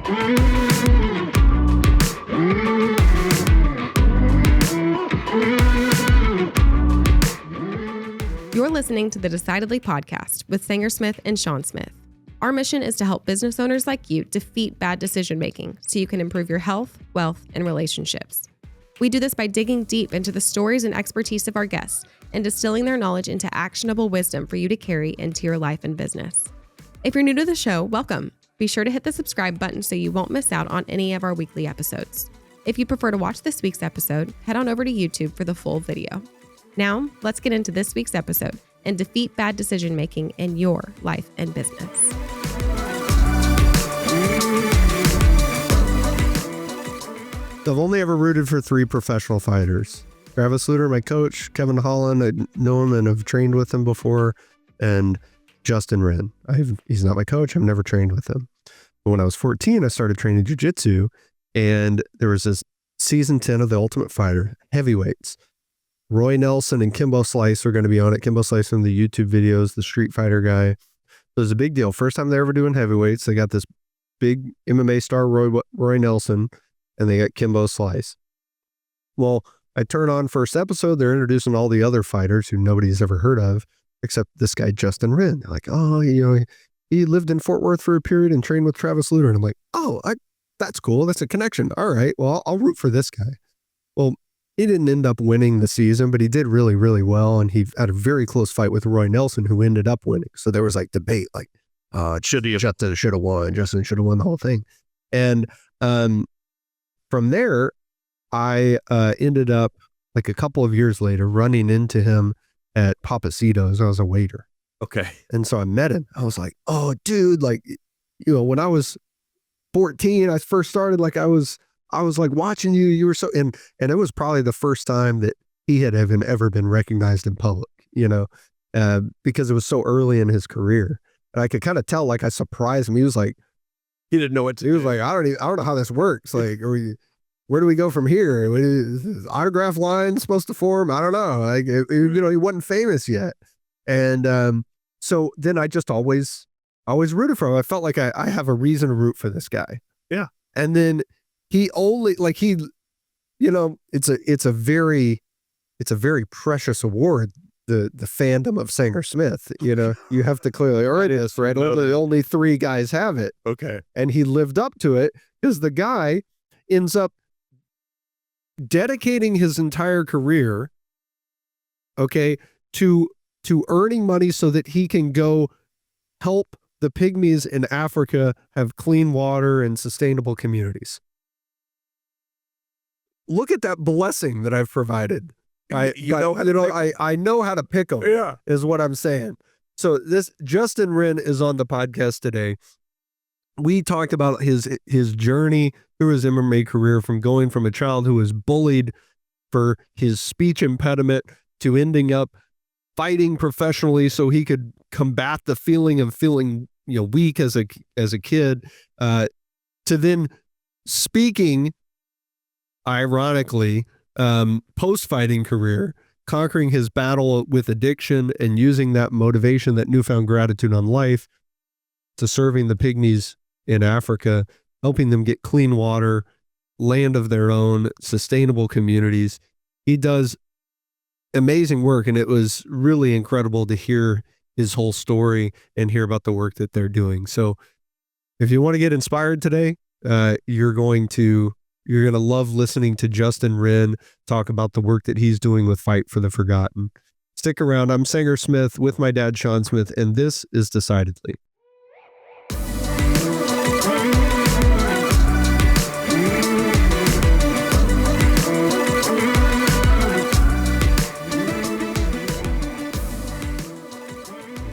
You're listening to the Decidedly podcast with Sanger Smith and Sean Smith. Our mission is to help business owners like you defeat bad decision-making so you can improve your health, wealth, and relationships. We do this by digging deep into the stories and expertise of our guests and distilling their knowledge into actionable wisdom for you to carry into your life and business. If you're new to the show, welcome. Be sure to hit the subscribe button so you won't miss out on any of our weekly episodes. If you prefer to watch this week's episode, head on over to YouTube for the full video. Now, let's get into this week's episode and defeat bad decision-making in your life and business. I've only ever rooted for 3 professional fighters. Travis Luter, my coach, Kevin Holland, I know him and have trained with him before, and Justin Wren. He's not my coach. I've never trained with him. But when I was 14, I started training jiu-jitsu, and there was this season 10 of The Ultimate Fighter, heavyweights. Roy Nelson and Kimbo Slice are going to be on it. Kimbo Slice from the YouTube videos, the Street Fighter guy. So it was a big deal. First time they're ever doing heavyweights. They got this big MMA star, Roy Nelson, and they got Kimbo Slice. Well, I turn on first episode. They're introducing all the other fighters who nobody's ever heard of, except this guy, Justin Wren. They're like, oh, he lived in Fort Worth for a period and trained with Travis Luter. And I'm like, oh, that's cool. That's a connection. All right, well, I'll root for this guy. Well, he didn't end up winning the season, but he did really, really well. And he had a very close fight with Roy Nelson, who ended up winning. So there was like debate, like, Justin should have won. Justin should have won the whole thing. And from there, I ended up, like a couple of years later, running into him at Papacito's. I was a waiter. Okay. And so I met him. I was like, oh, dude, like, when I was 14, I first started, like, I was like watching you. You were so, and it was probably the first time that he had ever been recognized in public, because it was so early in his career. And I could kind of tell, like, I surprised him. He was like, he didn't know what to do. He was like, I don't know how this works. Like, where do we go from here? Is autograph line supposed to form? I don't know. Like, he wasn't famous yet. And so then I just always rooted for him. I felt like I have a reason to root for this guy. Yeah. And then he only, like, it's a very precious award. The Fandom of Sanger Smith, you have to clearly earn this, right? Only 3 guys have it. Okay. And he lived up to it because the guy ends up dedicating his entire career, to earning money so that he can go help the Pygmies in Africa have clean water and sustainable communities. Look at that blessing that I've provided. I know how to pick them. Yeah, is what I'm saying. So this Justin Wren is on the podcast today. We talked about his journey through his MMA career, from going from a child who was bullied for his speech impediment to ending up fighting professionally so he could combat the feeling of feeling weak as a kid, to then speaking, ironically, post-fighting career, conquering his battle with addiction and using that motivation, that newfound gratitude on life, to serving the Pygmies in Africa, helping them get clean water, land of their own, sustainable communities. He does amazing work, and it was really incredible to hear his whole story and hear about the work that they're doing. So if you want to get inspired today, you're going to love listening to Justin Wren talk about the work that he's doing with Fight for the Forgotten. Stick around. I'm Sanger Smith with my dad, Sean Smith, and this is Decidedly.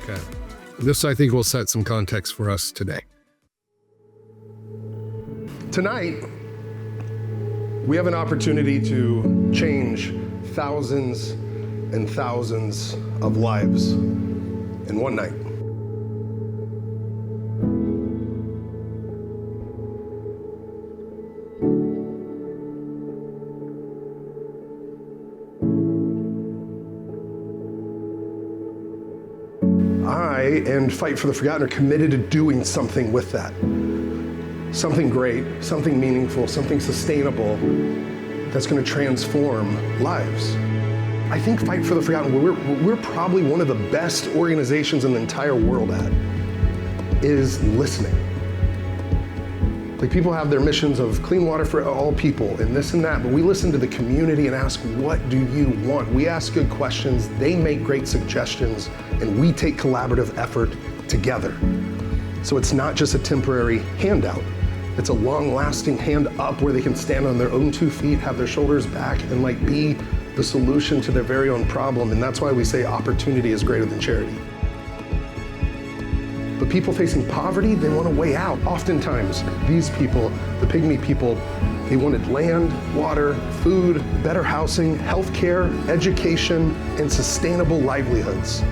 Okay. This, I think, will set some context for us today. Tonight, we have an opportunity to change thousands and thousands of lives in one night. I and Fight for the Forgotten are committed to doing something with that. something great, something meaningful, something sustainable that's going to transform lives. I think Fight for the Forgotten, we're probably one of the best organizations in the entire world at is listening. Like, people have their missions of clean water for all people and this and that, but we listen to the community and ask, what do you want? We ask good questions, they make great suggestions, and we take collaborative effort together. So it's not just a temporary handout. It's a long-lasting hand up where they can stand on their own 2 feet, have their shoulders back, and like be the solution to their very own problem. And that's why we say opportunity is greater than charity. But people facing poverty, they want a way out. Oftentimes, these people, the Pygmy people, they wanted land, water, food, better housing, healthcare, education, and sustainable livelihoods.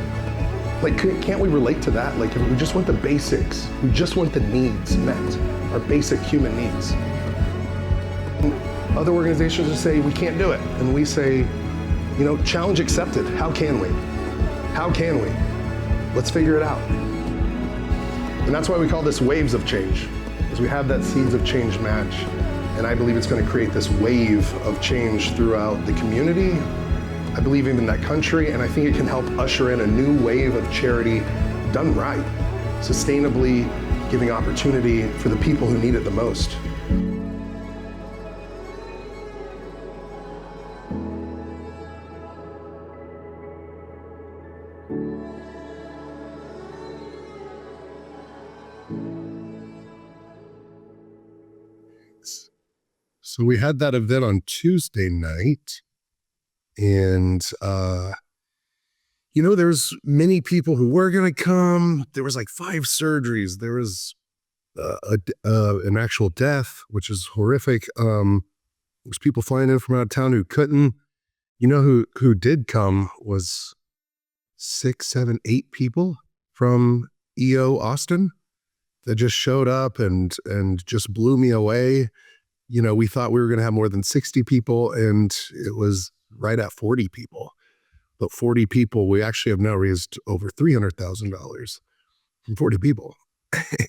Like, can't we relate to that? Like, if we just want the basics, we just want the needs met, our basic human needs. And other organizations just say, we can't do it. And we say, you know, challenge accepted. How can we? How can we? Let's figure it out. And that's why we call this waves of change, because we have that seeds of change match. And I believe it's going to create this wave of change throughout the community. I believe even that country, and I think it can help usher in a new wave of charity done right, sustainably giving opportunity for the people who need it the most. So we had that event on Tuesday night, and you know, there's many people who were going to come. There was like 5 surgeries. There was an actual death, which is horrific. There's people flying in from out of town who couldn't. You know who did come was 6, 7, 8 people from EO Austin that just showed up and just blew me away. You know, we thought we were going to have more than 60 people, and it was right at 40 people. But 40 people, we actually have now raised over $300,000 from 40 people.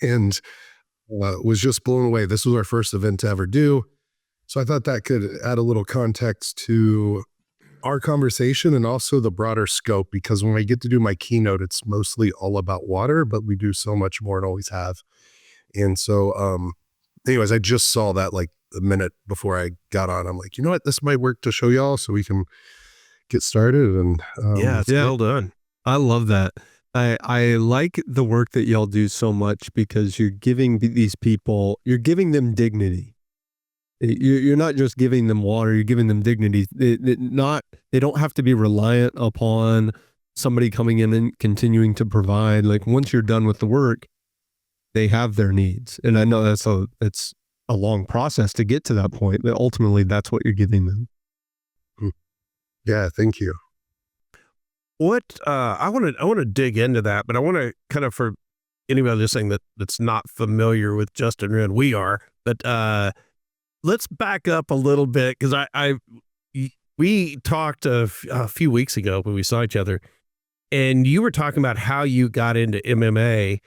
And was just blown away. This was our first event to ever do. So I thought that could add a little context to our conversation and also the broader scope, because when I get to do my keynote, it's mostly all about water, but we do so much more and always have. And so, anyways, I just saw that like a minute before I got on. I'm like, you know what, this might work to show y'all so we can get started. And yeah, it's well done. I love that. I like the work that y'all do so much, because you're giving these people, you're giving them dignity. You're not just giving them water, you're giving them dignity. They don't have to be reliant upon somebody coming in and continuing to provide. Like, once you're done with the work, they have their needs. And I know it's a long process to get to that point, but ultimately that's what you're giving them. Yeah, thank you. What I want to dig into that, but I want to kind of, for anybody listening that's not familiar with Justin Wren, we are, but let's back up a little bit, because we talked a few weeks ago when we saw each other, and you were talking about how you got into MMA,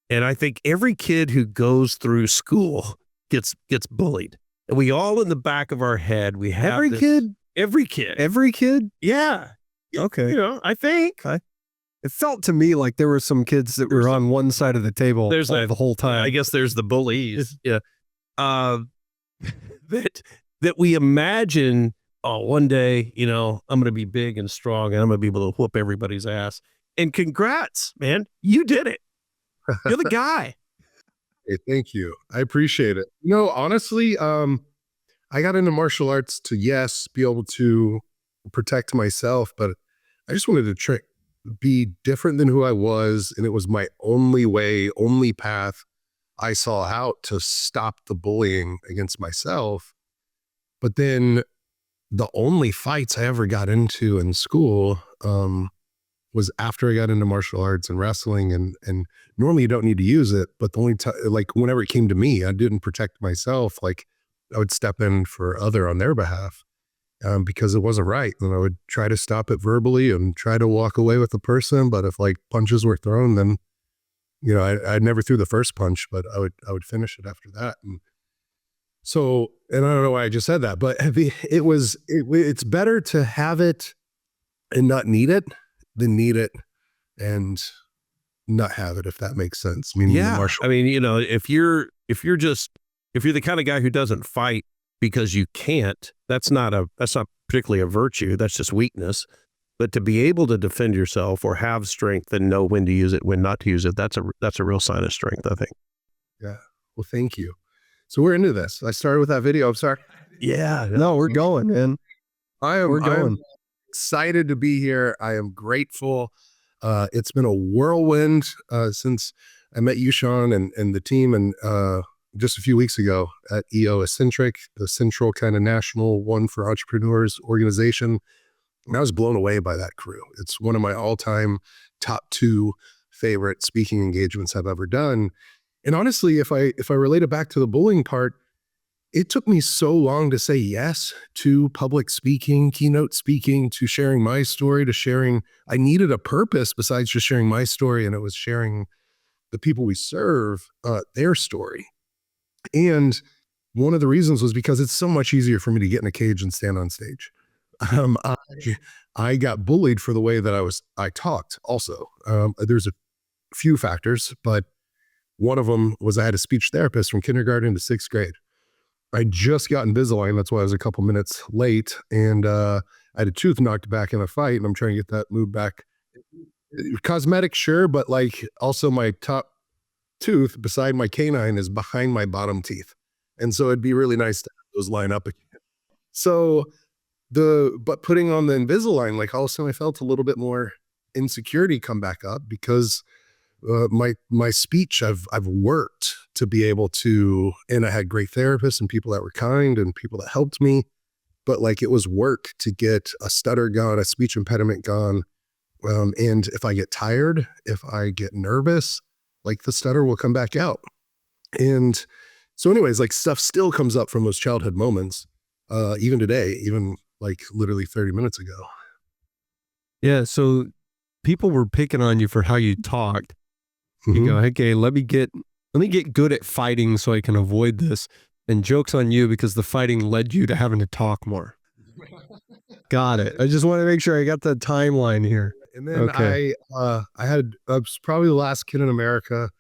and I think every kid who goes through school gets bullied, and we all in the back of our head we have Every kid. Yeah. Okay. You know, I think. It felt to me like there were some kids that were on one side of the table the whole time. I guess there's the bullies. Yeah. That we imagine, oh, one day, you know, I'm going to be big and strong and I'm going to be able to whoop everybody's ass. And congrats, man. You did it. You're the guy. Hey, thank you. I appreciate it. You know, honestly, I got into martial arts to, yes, be able to protect myself, but I just wanted to be different than who I was. And it was my only way, only path I saw out to stop the bullying against myself. But then the only fights I ever got into in school was after I got into martial arts and wrestling. And normally you don't need to use it, but the only time, like whenever it came to me, I didn't protect myself. Like, I would step in for other on their behalf because it wasn't right. And I would try to stop it verbally and try to walk away with the person. But if like punches were thrown, then You know, I never threw the first punch, but I would finish it after that. And so, and I don't know why I just said that, but it's better to have it and not need it than need it and not have it, if that makes sense. I mean, I mean, you know, if you're the kind of guy who doesn't fight because you can't, that's not particularly a virtue. That's just weakness. But to be able to defend yourself or have strength and know when to use it, when not to use it, that's a real sign of strength, I think. Yeah. Well, thank you. So we're into this. I started with that video. I'm sorry. Yeah. No, we're going, man. We're going. I am excited to be here. I am grateful. It's been a whirlwind since I met you, Sean, and the team, and just a few weeks ago at EO Eccentric, the central kind of national one for entrepreneurs organization. And I was blown away by that crew. It's one of my all-time top 2 favorite speaking engagements I've ever done. And honestly, if I relate it back to the bullying part, it took me so long to say yes to public speaking, keynote speaking, to sharing my story, I needed a purpose besides just sharing my story, and it was sharing the people we serve, their story. And one of the reasons was because it's so much easier for me to get in a cage and stand on stage. I got bullied for the way that I talked also. There's a few factors, but one of them was I had a speech therapist from kindergarten to 6th grade. I just got Invisalign. That's why I was a couple minutes late. And I had a tooth knocked back in a fight, and I'm trying to get that moved back. Cosmetic, sure, but like also my top tooth beside my canine is behind my bottom teeth. And so it'd be really nice to have those line up again. So but putting on the Invisalign, like all of a sudden I felt a little bit more insecurity come back up because my speech, I've worked to be able to, and I had great therapists and people that were kind and people that helped me, but like it was work to get a stutter gone, a speech impediment gone. And if I get tired, if I get nervous, like the stutter will come back out. And so anyways, like stuff still comes up from those childhood moments, even today, even like literally 30 minutes ago. Yeah. So people were picking on you for how you talked. You go, okay, let me get good at fighting so I can avoid this. And joke's on you because the fighting led you to having to talk more. Got it. I just want to make sure I got the timeline here. And then I was probably the last kid in America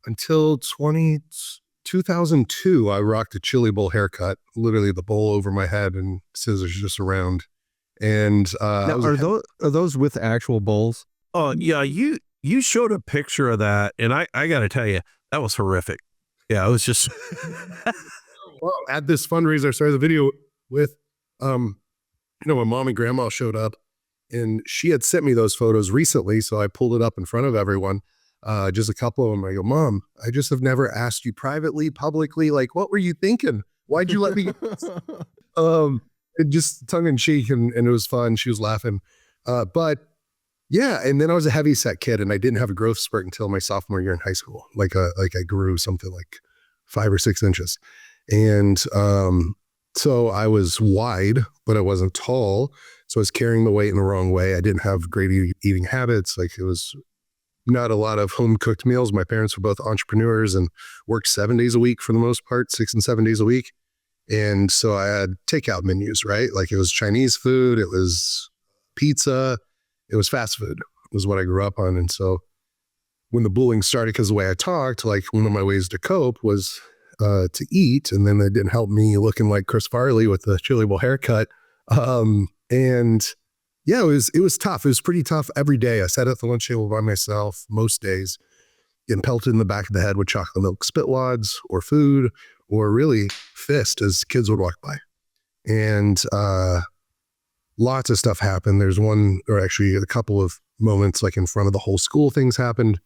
until 2002. I rocked a chili bowl haircut, literally the bowl over my head and scissors just around. And now, are those with actual bowls? Oh yeah, you showed a picture of that, and I got to tell you, that was horrific. Yeah, it was just. Well, at this fundraiser, I started the video with, my mom and grandma showed up, and she had sent me those photos recently, so I pulled it up in front of everyone. Just a couple of them. I go, Mom, I just have never asked you privately, publicly, like, what were you thinking? Why'd you let me? Just tongue in cheek, and it was fun. She was laughing, but yeah. And then I was a heavy set kid, and I didn't have a growth spurt until my sophomore year in high school. Like I grew something like 5 or 6 inches, and so I was wide, but I wasn't tall. So I was carrying the weight in the wrong way. I didn't have great eating habits. Like it was not a lot of home cooked meals. My parents were both entrepreneurs and worked 7 days a week for the most part, 6 and 7 days a week. And so I had takeout menus, right? Like it was Chinese food, it was pizza, it was fast food, was what I grew up on. And so when the bullying started, because the way I talked, like one of my ways to cope was to eat. And then it didn't help me looking like Chris Farley with the chili bowl haircut. And yeah, it was tough. It was pretty tough every day. I sat at the lunch table by myself most days, getting pelted in the back of the head with chocolate milk spit wads or food, or really fist as kids would walk by. And lots of stuff happened. There's one, or actually a couple of moments like in front of the whole school things happened.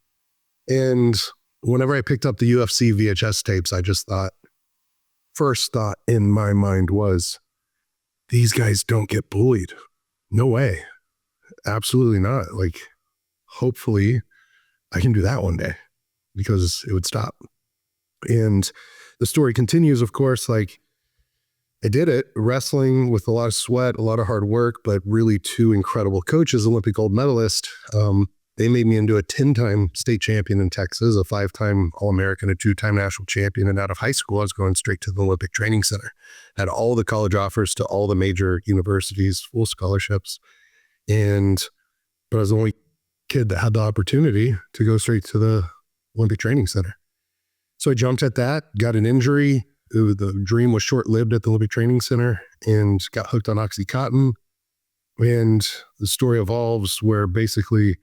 And whenever I picked up the UFC VHS tapes, I just first thought in my mind was, these guys don't get bullied. No way. Absolutely not. Like, hopefully I can do that one day because it would stop. And the story continues, of course, like I did it wrestling with a lot of sweat, a lot of hard work, but really 2 incredible coaches, Olympic gold medalist, They made me into a 10-time state champion in Texas, a 5-time All-American, a 2-time national champion. And out of high school, I was going straight to the Olympic Training Center. Had all the college offers to all the major universities, full scholarships. But I was the only kid that had the opportunity to go straight to the Olympic Training Center. So I jumped at that, got an injury. The dream was short-lived at the Olympic Training Center and got hooked on Oxycontin. And the story evolves where basically,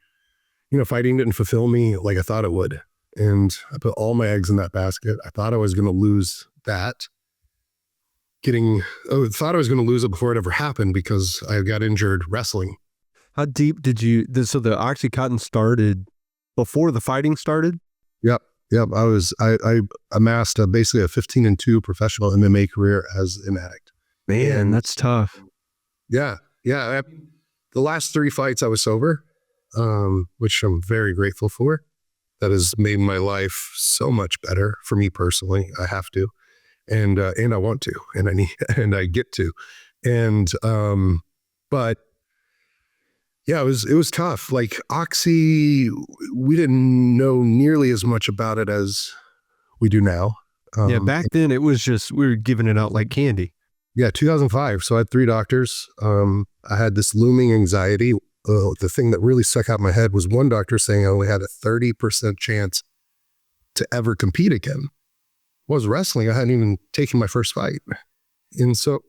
fighting didn't fulfill me like I thought it would. And I put all my eggs in that basket. I thought I was going to lose that. Thought I was going to lose it before it ever happened because I got injured wrestling. How deep did so the Oxycontin started before the fighting started? Yep. I amassed basically a 15-2 professional MMA career as an addict. Man, that's tough. Yeah. The last 3 fights I was sober, which I'm very grateful for. That has made my life so much better for me personally. I have to, and I want to, and I need, and I get to, but yeah, it was tough. Like Oxy, we didn't know nearly as much about it as we do now. Back then it was just, we were giving it out like candy. Yeah, 2005. So I had 3 doctors. I had this looming anxiety. The thing that really stuck out in my head was one doctor saying I only had a 30% chance to ever compete again. I was wrestling. I hadn't even taken my first fight. And so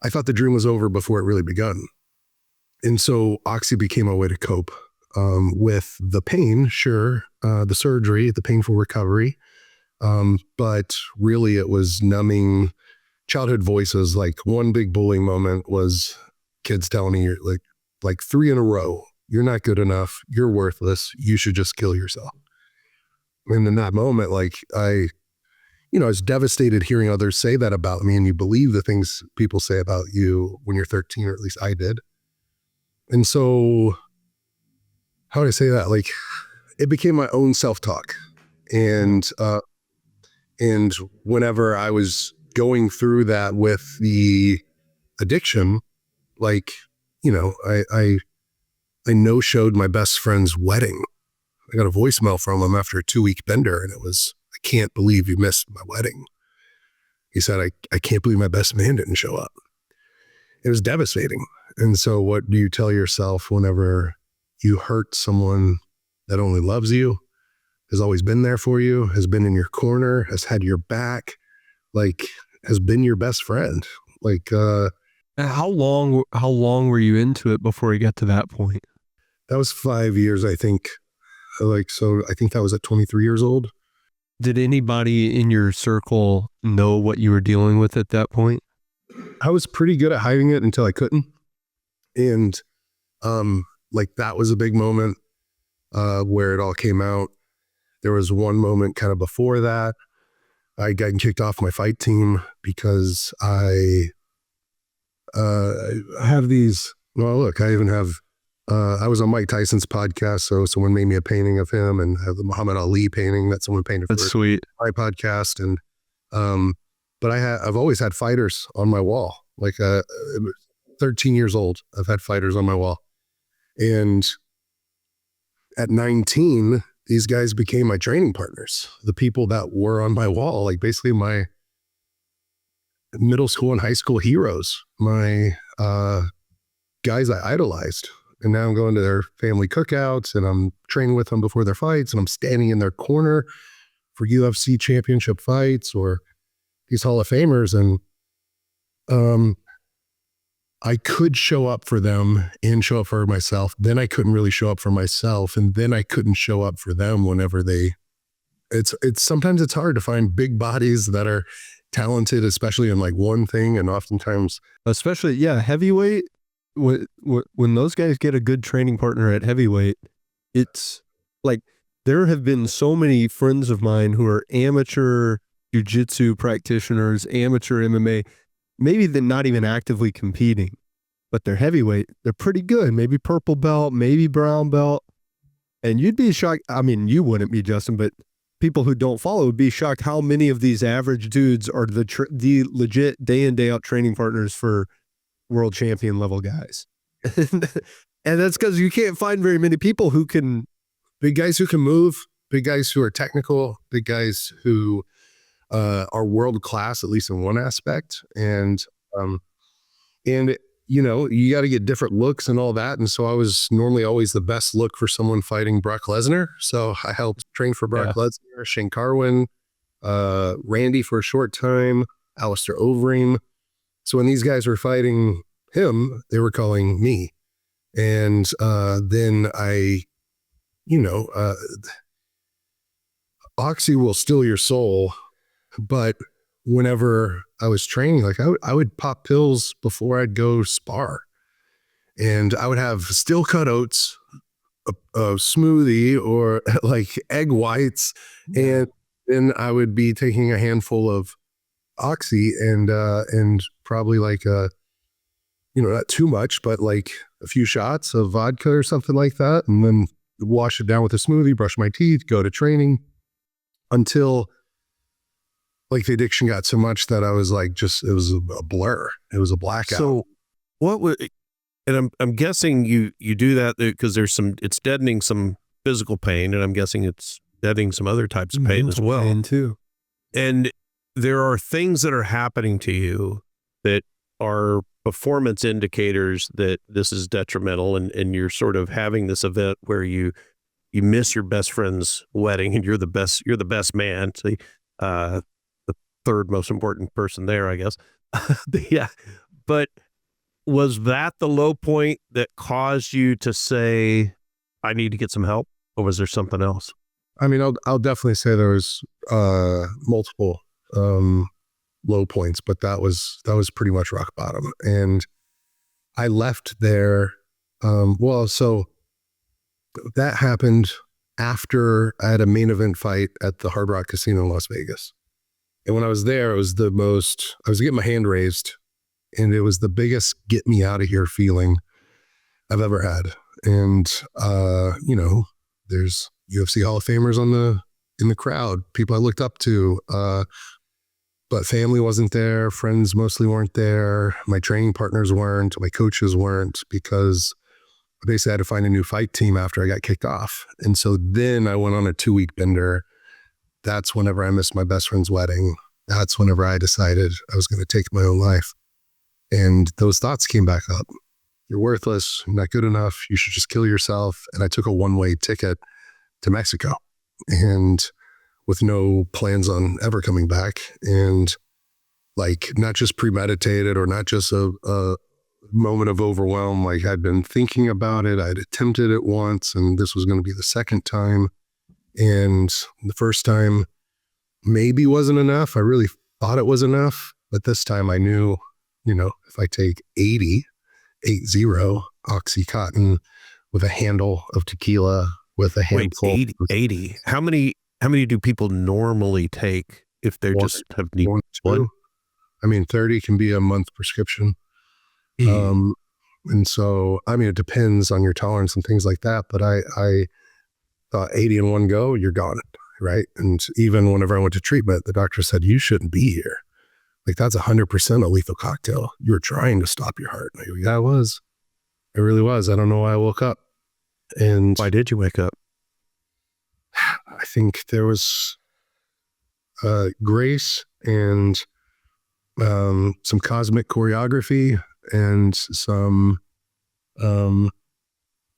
I thought the dream was over before it really begun. And so Oxy became a way to cope with the pain, sure, the surgery, the painful recovery. But really it was numbing childhood voices. Like one big bullying moment was kids telling me, like 3 in a row, you're not good enough, you're worthless, you should just kill yourself. And in that moment, like I was devastated hearing others say that about me, and you believe the things people say about you when you're 13, or at least I did. And so, how would I say that? Like, it became my own self-talk. And whenever I was going through that with the addiction, like, I no-showed my best friend's wedding. I got a voicemail from him after a 2-week bender, and it was, I can't believe you missed my wedding. He said, I can't believe my best man didn't show up. It was devastating. And so what do you tell yourself whenever you hurt someone that only loves you, has always been there for you, has been in your corner, has had your back, like has been your best friend? Like, how long were you into it before you got to that point? That was 5 years, I think. So I think that was at 23 years old. Did anybody in your circle know what you were dealing with at that point? I was pretty good at hiding it until I couldn't. And that was a big moment where it all came out. There was one moment kind of before that. I got kicked off my fight team because I have these, well, look, I even have, I was on Mike Tyson's podcast, so someone made me a painting of him, and I have the Muhammad Ali painting that someone painted That's for sweet. my podcast. And, but I've always had fighters on my wall. Like 13 years old, I've had fighters on my wall. And at 19, these guys became my training partners. The people that were on my wall, like basically my middle school and high school heroes, my guys I idolized. And now I'm going to their family cookouts, and I'm training with them before their fights, and I'm standing in their corner for UFC championship fights or these Hall of Famers. And I could show up for them and show up for myself. Then I couldn't really show up for myself. And then I couldn't show up for them whenever it's sometimes it's hard to find big bodies that are talented, especially in like one thing. And oftentimes, especially, heavyweight, when those guys get a good training partner at heavyweight, it's like, there have been so many friends of mine who are amateur jiu-jitsu practitioners, amateur MMA, maybe they're not even actively competing, but they're heavyweight. They're pretty good. Maybe purple belt, maybe brown belt. And you'd be shocked. I mean, you wouldn't be, Justin, but people who don't follow would be shocked how many of these average dudes are the legit day in, day out training partners for world champion level guys. And that's because you can't find very many people who can. Big guys who can move, big guys who are technical, big guys who are world class, at least in one aspect. And you know, you got to get different looks and all that. And so I was normally always the best look for someone fighting Brock Lesnar. So I helped train for Brock Lesnar, Shane Carwin, Randy for a short time, Alistair Overeem. So when these guys were fighting him, they were calling me. And then Oxy will steal your soul. But whenever I was training, like I would pop pills before I'd go spar. And I would have steel cut oats, a smoothie, or like egg whites. And then I would be taking a handful of Oxy and probably like not too much, but like a few shots of vodka or something like that. And then wash it down with a smoothie, brush my teeth, go to training until like the addiction got so much that I was like, it was a blur. It was a blackout. So what would, and I'm guessing you do that because it's deadening some physical pain, and I'm guessing it's deadening some other types of pain as well. Pain too. And there are things that are happening to you that are performance indicators that this is detrimental, and you're sort of having this event where you miss your best friend's wedding and you're the best man. So, the third most important person there, I guess. Yeah. But was that the low point that caused you to say, I need to get some help? Or was there something else? I mean, I'll definitely say there was multiple low points, but that was pretty much rock bottom. And I left there. So that happened after I had a main event fight at the Hard Rock Casino in Las Vegas. And when I was there, I was getting my hand raised, and it was the biggest get me out of here feeling I've ever had. And, there's UFC Hall of Famers in the crowd, people I looked up to, but family wasn't there. Friends mostly weren't there. My training partners weren't. My coaches weren't, because I basically had to find a new fight team after I got kicked off. And so then I went on a 2-week bender. That's whenever I missed my best friend's wedding. That's whenever I decided I was going to take my own life. And those thoughts came back up. You're worthless. You're not good enough. You should just kill yourself. And I took a one-way ticket to Mexico, and with no plans on ever coming back. And like, not just premeditated or not just a moment of overwhelm. Like, I'd been thinking about it. I'd attempted it once, and this was going to be the second time. And the first time maybe wasn't enough. I really thought it was enough. But this time I knew, if I take 80 Oxycontin with a handle of tequila, with a handful. Wait, 80. How many do people normally take if they just have need one? I mean, 30 can be a month prescription. And so, I mean, it depends on your tolerance and things like that. But I thought 80 in one go, you're gone, right? And even whenever I went to treatment, the doctor said, you shouldn't be here. Like, that's 100% a lethal cocktail. You were trying to stop your heart. I go, yeah, I was. I really was. I don't know why I woke up. And why did you wake up? I think there was grace and some cosmic choreography and some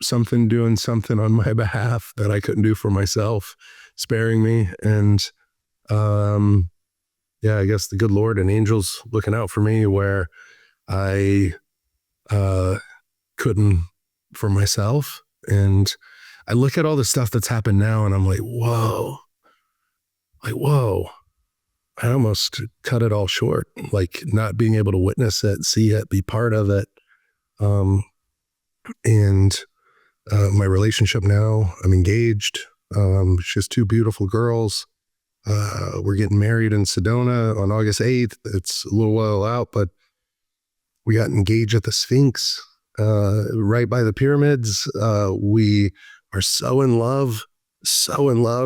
something doing something on my behalf that I couldn't do for myself, sparing me. And I guess the good Lord and angels looking out for me where I couldn't for myself. And I look at all the stuff that's happened now and I'm like, whoa, I almost cut it all short, like not being able to witness it, see it, be part of it. And my relationship now, I'm engaged. She has 2 beautiful girls. We're getting married in Sedona on August 8th. It's a little while out, but we got engaged at the Sphinx, right by the pyramids. We are so in love.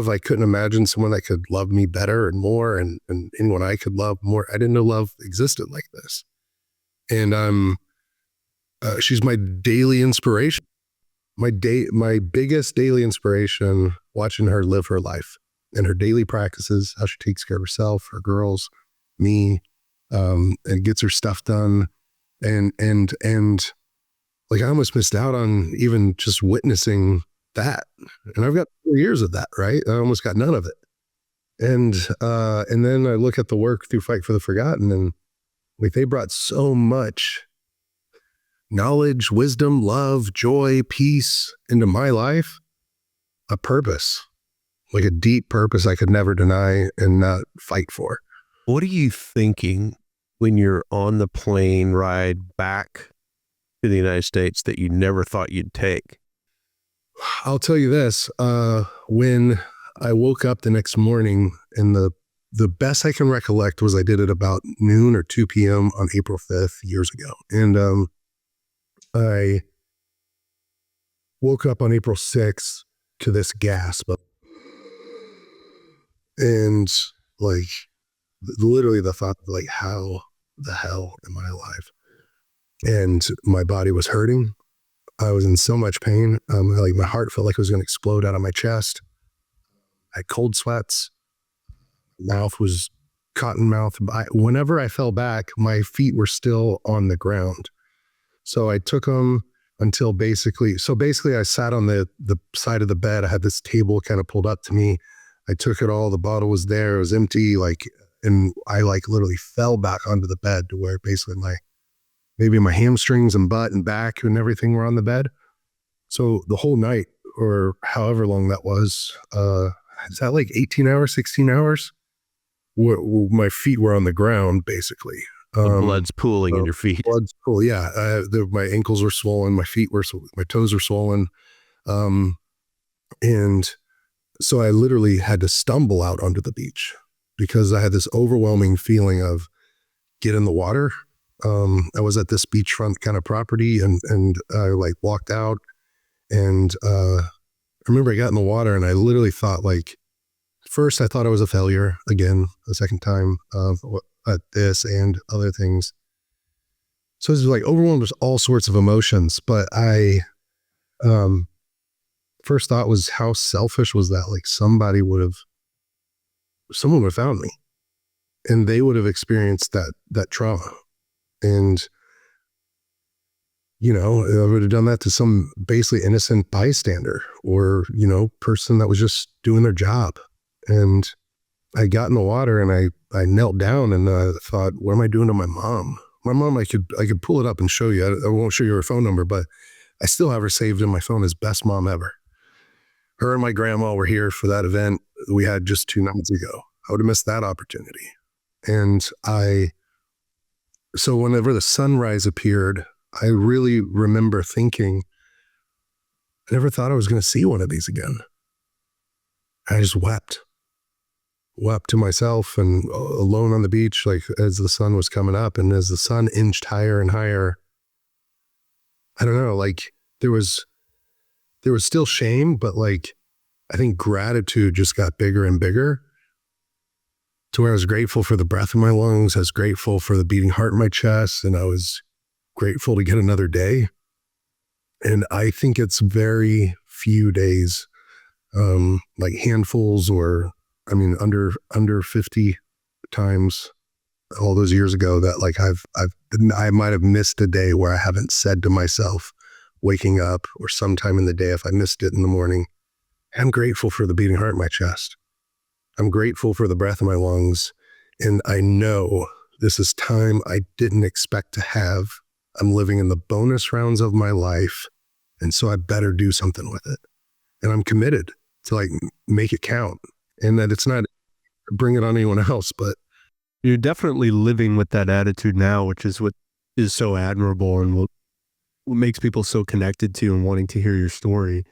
I couldn't imagine someone that could love me better and more, and anyone I could love more. I didn't know love existed like this. And she's my daily inspiration. my biggest daily inspiration, watching her live her life and her daily practices, how she takes care of herself, her girls, me, and gets her stuff done. And like I almost missed out on even just witnessing that. And I've got 4 years of that, right? I almost got none of it. And then I look at the work through Fight for the Forgotten, and like they brought so much knowledge, wisdom, love, joy, peace into my life, a purpose, like a deep purpose I could never deny and not fight for. What are you thinking when you're on the plane ride back to the United States that you never thought you'd take? I'll tell you this, when I woke up the next morning, and the best I can recollect was I did it about noon or 2 p.m. on April 5th years ago. And I woke up on April 6th to this gasp. And like literally the thought, like, how the hell am I alive? And my body was hurting. I was in so much pain. Like my heart felt like it was going to explode out of my chest. I had cold sweats. Mouth was cotton mouth. Whenever I fell back, my feet were still on the ground. So I took them until basically I sat on the side of the bed. I had this table kind of pulled up to me. I took it all. The bottle was there. It was empty. And I literally fell back onto the bed to where basically maybe my hamstrings and butt and back and everything were on the bed. So the whole night, or however long that was, is that like 18 hours, 16 hours? My feet were on the ground, basically. The blood's pooling in your feet. Blood's pool, yeah. My ankles were swollen. My toes were swollen. And so I literally had to stumble out onto the beach because I had this overwhelming feeling of get in the water. I was at this beachfront kind of property, and I walked out, and I remember I got in the water, and I literally thought first I thought I was a failure again, the second time at this and other things. So it was overwhelmed with all sorts of emotions, but I first thought was, how selfish was that? Someone would have found me, and they would have experienced that trauma. And, I would have done that to some basically innocent bystander or, person that was just doing their job. And I got in the water and I knelt down and I thought, what am I doing to my mom? My mom, I could pull it up and show you. I won't show you her phone number, but I still have her saved in my phone as best mom ever. Her and my grandma were here for that event we had just 2 nights ago. I would have missed that opportunity. And so whenever the sunrise appeared, I really remember thinking, I never thought I was going to see one of these again. I just wept to myself and alone on the beach, as the sun was coming up, and as the sun inched higher and higher, I don't know, there was still shame, but I think gratitude just got bigger and bigger, to where I was grateful for the breath in my lungs. I was grateful for the beating heart in my chest, and I was grateful to get another day. And I think it's very few days, handfuls, or under 50 times all those years ago that I might have missed a day where I haven't said to myself, waking up or sometime in the day, if I missed it in the morning, I'm grateful for the beating heart in my chest. I'm grateful for the breath in my lungs. And I know this is time I didn't expect to have. I'm living in the bonus rounds of my life. And so I better do something with it. And I'm committed to make it count. And that it's not bring it on anyone else, but. You're definitely living with that attitude now, which is what is so admirable and what makes people so connected to you and wanting to hear your story.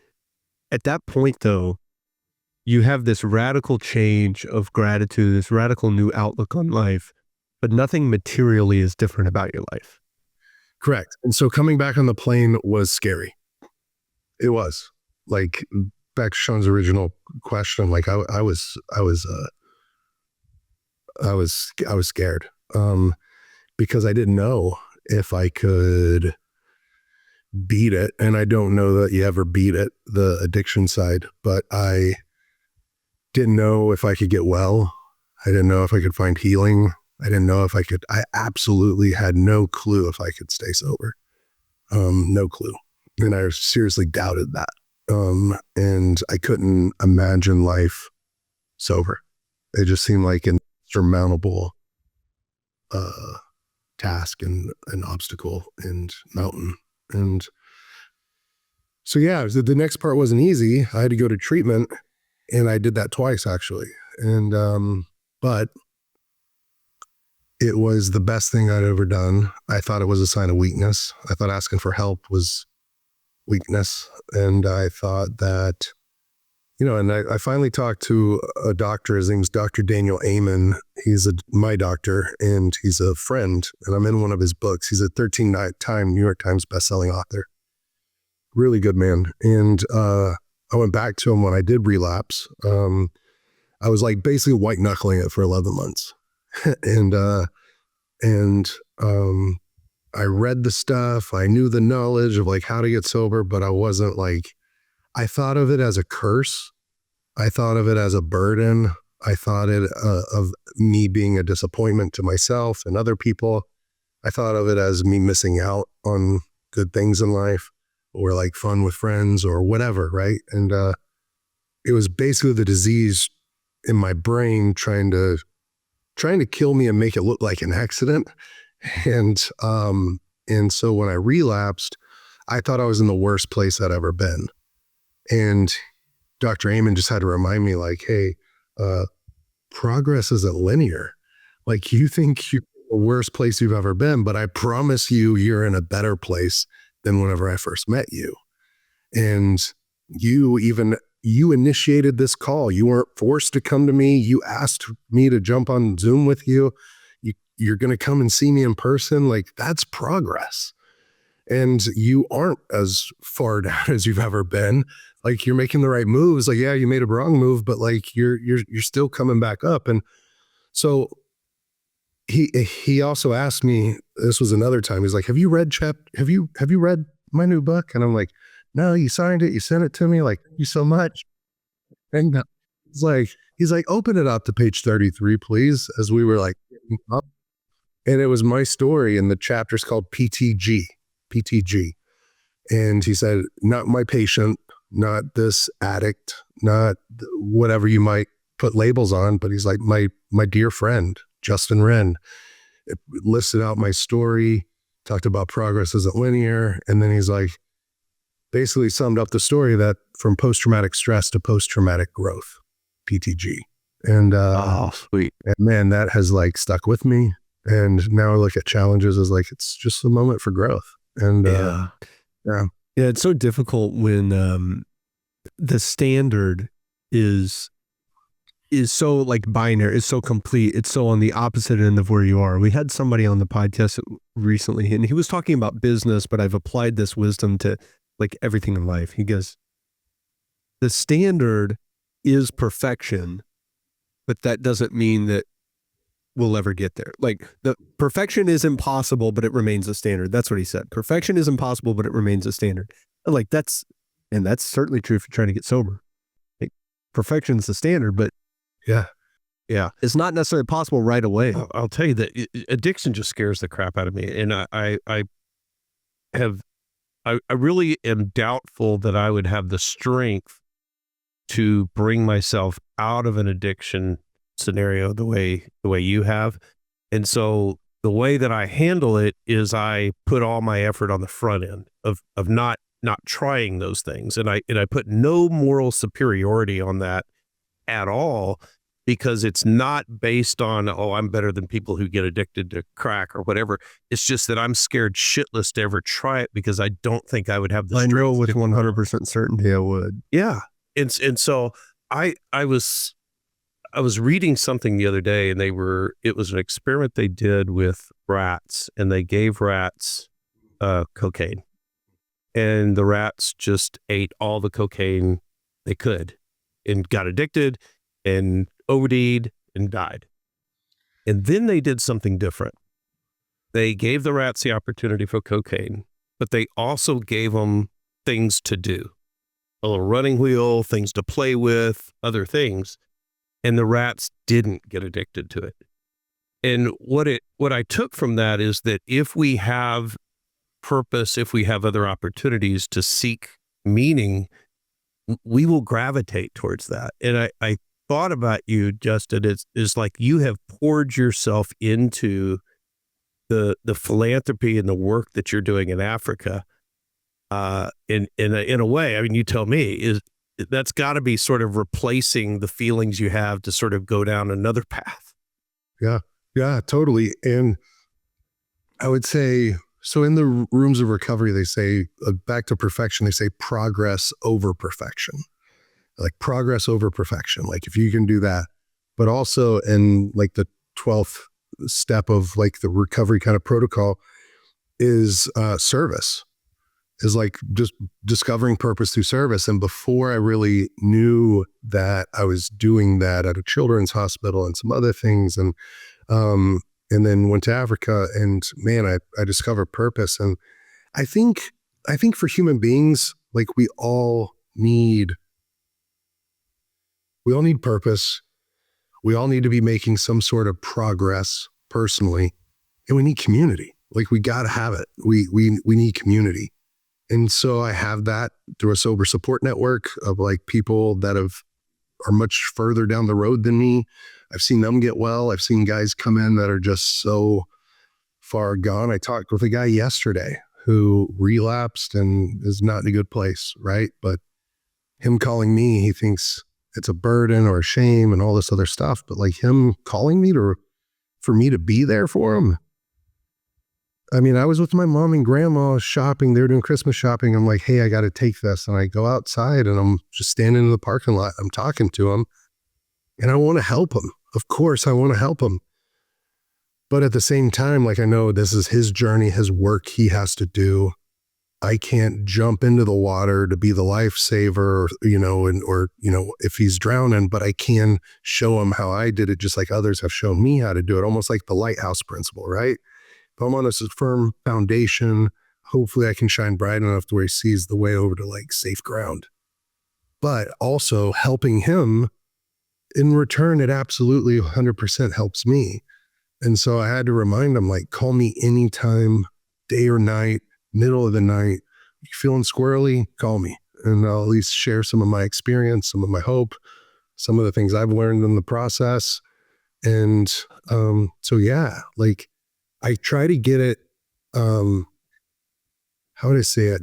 At that point, though, you have this radical change of gratitude, this radical new outlook on life, but nothing materially is different about your life. Correct. And so coming back on the plane was scary. It was back to Sean's original question. I was scared, because I didn't know if I could beat it, and I don't know that you ever beat it, the addiction side, but I didn't know if I could get well. I didn't know if I could find healing. I didn't know if I could. I absolutely had no clue if I could stay sober. No clue. And I seriously doubted that. And I couldn't imagine life sober. It just seemed like an insurmountable task and an obstacle and mountain. And so, yeah, the next part wasn't easy. I had to go to treatment, and I did that twice, actually. And, but it was the best thing I'd ever done. I thought it was a sign of weakness. I thought asking for help was weakness. And I thought that, and I finally talked to a doctor. His name's Dr. Daniel Amen. He's my doctor, and he's a friend, and I'm in one of his books. He's a 13-time New York Times bestselling author. Really good man. And I went back to him when I did relapse. I was like basically white knuckling it for 11 months. and I read the stuff. I knew the knowledge of like how to get sober, but I wasn't like, I thought of it as a curse. I thought of it as a burden. I thought of me being a disappointment to myself and other people. I thought of it as me missing out on good things in life, or like fun with friends or whatever, right? And it was basically the disease in my brain trying to kill me and make it look like an accident. And so when I relapsed, I thought I was in the worst place I'd ever been. And Dr. Amen just had to remind me, like, hey, progress isn't linear. Like, you think you're the worst place you've ever been, but I promise you're in a better place than whenever I first met you. And you initiated this call. You weren't forced to come to me. You asked me to jump on Zoom with you. You're going to come and see me in person. Like, that's progress. And you aren't as far down as you've ever been. Like, you're making the right moves. Like, yeah, you made a wrong move, but like you're still coming back up. And so he also asked me, this was another time, he's like, have you read my new book? And I'm like, no, you signed it. You sent it to me. Like, thank you so much. And he's like, open it up to page 33, please. As we were like, up. And it was my story. And the chapter's called PTG. And he said, not my patient, not this addict, not whatever you might put labels on, but he's like, my dear friend, Justin Wren. It listed out my story, talked about progress isn't linear. And then he's like, basically summed up the story that from post-traumatic stress to post-traumatic growth, PTG. And sweet. And man, that has like stuck with me. And now I look at challenges as like, it's just a moment for growth. And yeah, it's so difficult when the standard is so like binary, it's so complete, it's so on the opposite end of where you are. We had somebody on the podcast recently, and he was talking about business, but I've applied this wisdom to like everything in life. He goes, the standard is perfection, but that doesn't mean that we'll ever get there. Like, the perfection is impossible, but it remains a standard. That's what he said. Perfection is impossible, but it remains a standard. Like, that's certainly true if you're trying to get sober. Like, perfection's the standard, but yeah, it's not necessarily possible right away. I'll tell you that addiction just scares the crap out of me. And I really am doubtful that I would have the strength to bring myself out of an addiction scenario the way you have. And so the way that I handle it is I put all my effort on the front end of not trying those things. And I put no moral superiority on that at all, because it's not based on, oh, I'm better than people who get addicted to crack or whatever. It's just that I'm scared shitless to ever try it, because I don't think I would have the strength. I know with 100% certainty I would. Yeah. And so I was reading something the other day, and it was an experiment they did with rats, and they gave rats cocaine, and the rats just ate all the cocaine they could and got addicted and OD'd and died. And then they did something different. They gave the rats the opportunity for cocaine, but they also gave them things to do, a little running wheel, things to play with, other things. And the rats didn't get addicted to it. And what I took from that is that if we have purpose, if we have other opportunities to seek meaning, we will gravitate towards that. And I thought about you, Justin, is like you have poured yourself into the philanthropy and the work that you're doing in Africa. In a way, I mean, you tell me, is that's got to be sort of replacing the feelings you have to sort of go down another path. Yeah, totally. And I would say, so in the rooms of recovery, they say, back to perfection, they say progress over perfection. Like progress over perfection. Like if you can do that, but also in like the 12th step of like the recovery kind of protocol is service, is like just discovering purpose through service. And before I really knew that I was doing that at a children's hospital and some other things, and then went to Africa, and man, I discovered purpose. And I think for human beings, like we all need purpose. We all need to be making some sort of progress personally, and we need community. Like we got to have it. We need community. And so I have that through a sober support network of like people that are much further down the road than me. I've seen them get well. I've seen guys come in that are just so far gone. I talked with a guy yesterday who relapsed and is not in a good place, right? But him calling me, he thinks it's a burden or a shame and all this other stuff. But like him calling me for me to be there for him. I mean, I was with my mom and grandma shopping. They were doing Christmas shopping. I'm like, hey, I got to take this. And I go outside and I'm just standing in the parking lot. I'm talking to him and I want to help him. Of course, I want to help him. But at the same time, like I know this is his journey, his work he has to do. I can't jump into the water to be the lifesaver, or if he's drowning, but I can show him how I did it, just like others have shown me how to do it, almost like the lighthouse principle, right? If I'm on a firm foundation, hopefully I can shine bright enough to where he sees the way over to like safe ground. But also helping him in return, it absolutely 100% helps me. And so I had to remind him, like, call me anytime, day or night, middle of the night. You feeling squirrely? Call me. And I'll at least share some of my experience, some of my hope, some of the things I've learned in the process. And so, yeah, like I try to get it, how would I say it?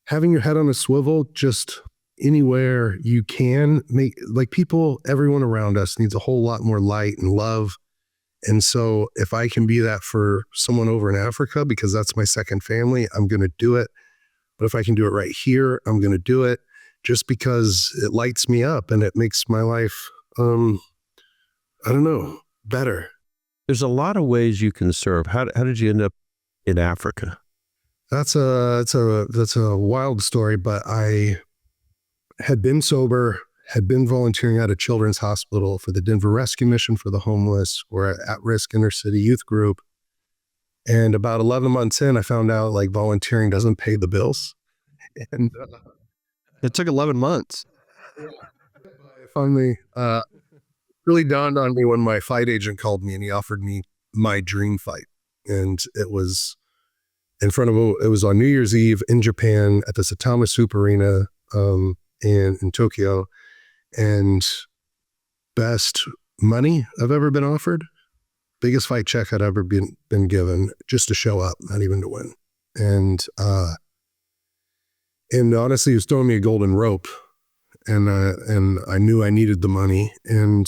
Having your head on a swivel, just anywhere you can make, like everyone around us needs a whole lot more light and love. And so if I can be that for someone over in Africa, because that's my second family, I'm going to do it. But if I can do it right here, I'm going to do it just because it lights me up and it makes my life, I don't know, better. There's a lot of ways you can serve. How did you end up in Africa? That's a wild story, but I had been sober, had been volunteering at a children's hospital for the Denver Rescue Mission for the Homeless, or at-risk inner city youth group. And about 11 months in, I found out like volunteering doesn't pay the bills. And It took 11 months. it finally really dawned on me when my fight agent called me and he offered me my dream fight. And it was it was on New Year's Eve in Japan at the Satama Soup Arena in Tokyo. And best money I've ever been offered, biggest fight check I'd ever been given, just to show up, not even to win. And honestly, he was throwing me a golden rope, and I knew I needed the money, and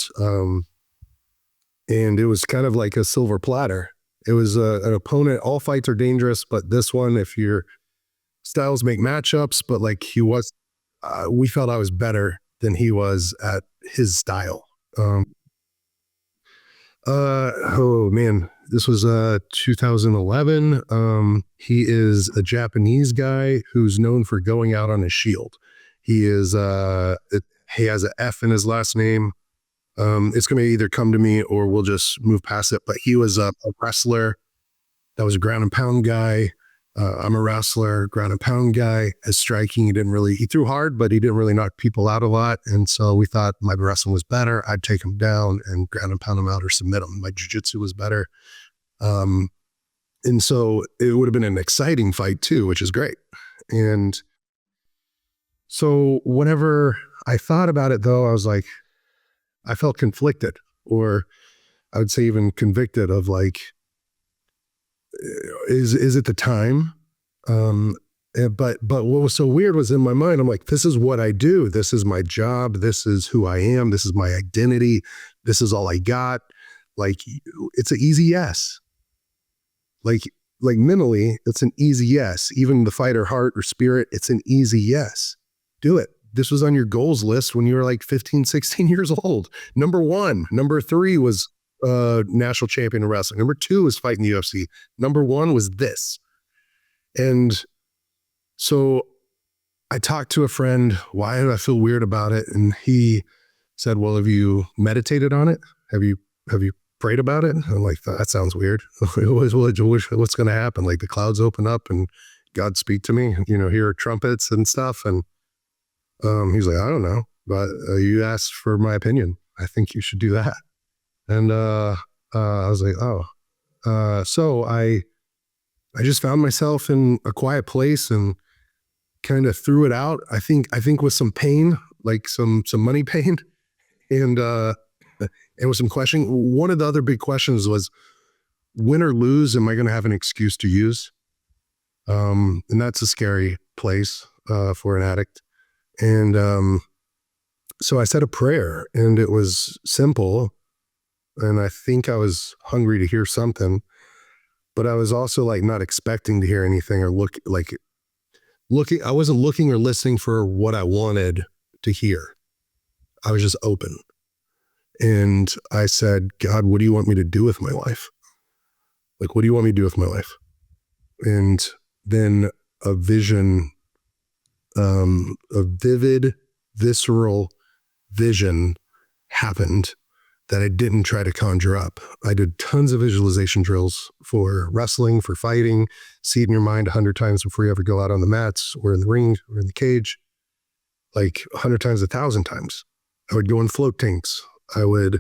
it was kind of like a silver platter. It was an opponent. All fights are dangerous, but this one, if your styles make matchups, but like he was, we felt I was better than he was at his style. Oh man, this was 2011. He is a Japanese guy who's known for going out on his shield. He has an F in his last name. It's going to either come to me or we'll just move past it. But he was a wrestler that was a ground and pound guy. I'm a wrestler, ground and pound guy. As striking, he threw hard, but he didn't really knock people out a lot. And so we thought my wrestling was better. I'd take him down and ground and pound him out or submit him. My jiu-jitsu was better. And so it would have been an exciting fight too, which is great. And so whenever I thought about it though, I was like, I felt conflicted, or I would say even convicted of like, is it the time? But what was so weird was in my mind, I'm like, this is what I do. This is my job. This is who I am. This is my identity. This is all I got. Like, it's an easy yes. Like mentally, it's an easy yes. Even the fight or heart or spirit, it's an easy yes. Do it. This was on your goals list when you were like 15, 16 years old. Number 1. Number 3 was national champion in wrestling. Number 2 was fighting the UFC. Number 1 was this. And so I talked to a friend, why do I feel weird about it? And he said, well, have you meditated on it? Have you prayed about it? I'm like, that sounds weird. What's going to happen? Like the clouds open up and God speak to me, hear trumpets and stuff. And he's like, I don't know, but you asked for my opinion. I think you should do that. And I was like, oh. So I just found myself in a quiet place and kind of threw it out. I think with some pain, like some money pain, and with some questioning. One of the other big questions was, win or lose, am I going to have an excuse to use? And that's a scary place for an addict. And so I said a prayer, and it was simple. And I think I was hungry to hear something, but I was also like not expecting to hear anything or looking. I wasn't looking or listening for what I wanted to hear. I was just open. And I said, God, what do you want me to do with my life? Like, what do you want me to do with my life? And then a vision, a vivid, visceral vision happened that I didn't try to conjure up. I did tons of visualization drills for wrestling, for fighting, see it in your mind 100 times before you ever go out on the mats or in the ring or in the cage, like 100 times, 1,000 times. I would go in float tanks. I would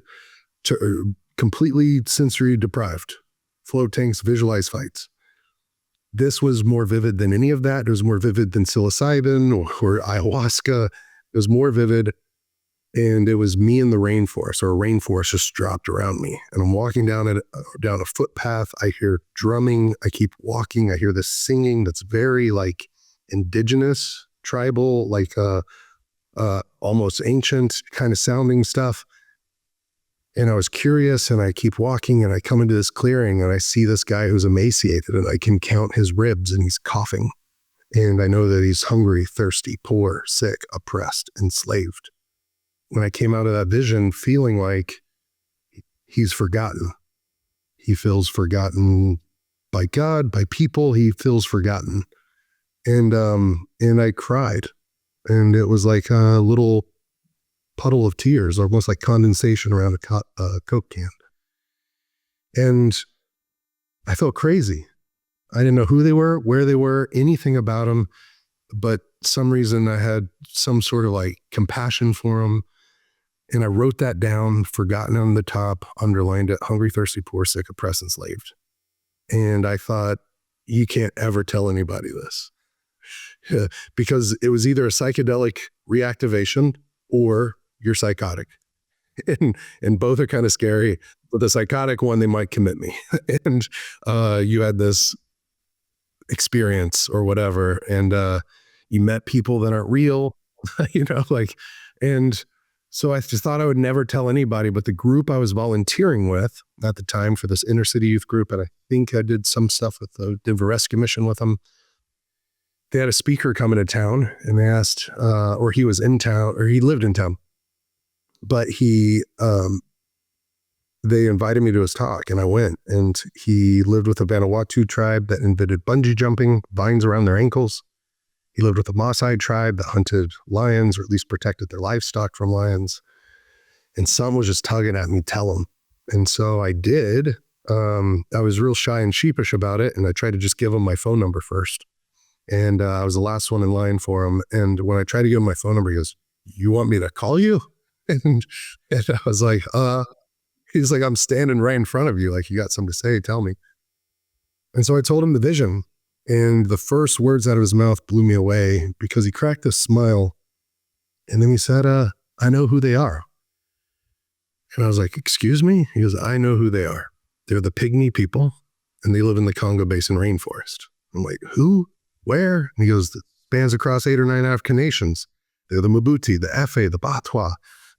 completely sensory deprived, float tanks, visualize fights. This was more vivid than any of that. It was more vivid than psilocybin or ayahuasca. It was more vivid. And it was me in the rainforest, or a rainforest just dropped around me. And I'm walking down a footpath. I hear drumming. I keep walking. I hear this singing that's very like indigenous, tribal, like almost ancient kind of sounding stuff. And I was curious, and I keep walking, and I come into this clearing, and I see this guy who's emaciated, and I can count his ribs, and he's coughing. And I know that he's hungry, thirsty, poor, sick, oppressed, enslaved. When I came out of that vision feeling like he's forgotten. He feels forgotten by God, by people. He feels forgotten. And I cried. And it was like a little puddle of tears, almost like condensation around a Coke can. And I felt crazy. I didn't know who they were, where they were, anything about them. But some reason I had some sort of like compassion for them. And I wrote that down, forgotten on the top, underlined it, hungry, thirsty, poor, sick, oppressed, enslaved. And I thought, you can't ever tell anybody this. Because it was either a psychedelic reactivation or you're psychotic. And both are kind of scary. But the psychotic one, they might commit me. And you had this experience or whatever. And you met people that aren't real, and so I just thought I would never tell anybody, but the group I was volunteering with at the time for this inner city youth group, and I think I did some stuff with the Denver Rescue Mission with them. They had a speaker come into town, and they asked, or he was in town, or he lived in town, but they invited me to his talk, and I went. And he lived with a Vanuatu tribe that invented bungee jumping, vines around their ankles. He lived with a Maasai tribe that hunted lions, or at least protected their livestock from lions. And some was just tugging at me, tell him. And so I did. I was real shy and sheepish about it, and I tried to just give him my phone number first. And I was the last one in line for him. And when I tried to give him my phone number, he goes, "You want me to call you?" And I was like, he's like, "I'm standing right in front of you. Like, you got something to say, tell me." And so I told him the vision. And the first words out of his mouth blew me away because he cracked a smile. And then he said, "I know who they are." And I was like, "Excuse me?" He goes, "I know who they are. They're the Pygmy people, and they live in the Congo Basin rainforest." I'm like, "Who? Where?" And he goes, "It spans across 8 or 9 African nations. They're the Mabuti, the Efe, the Batwa,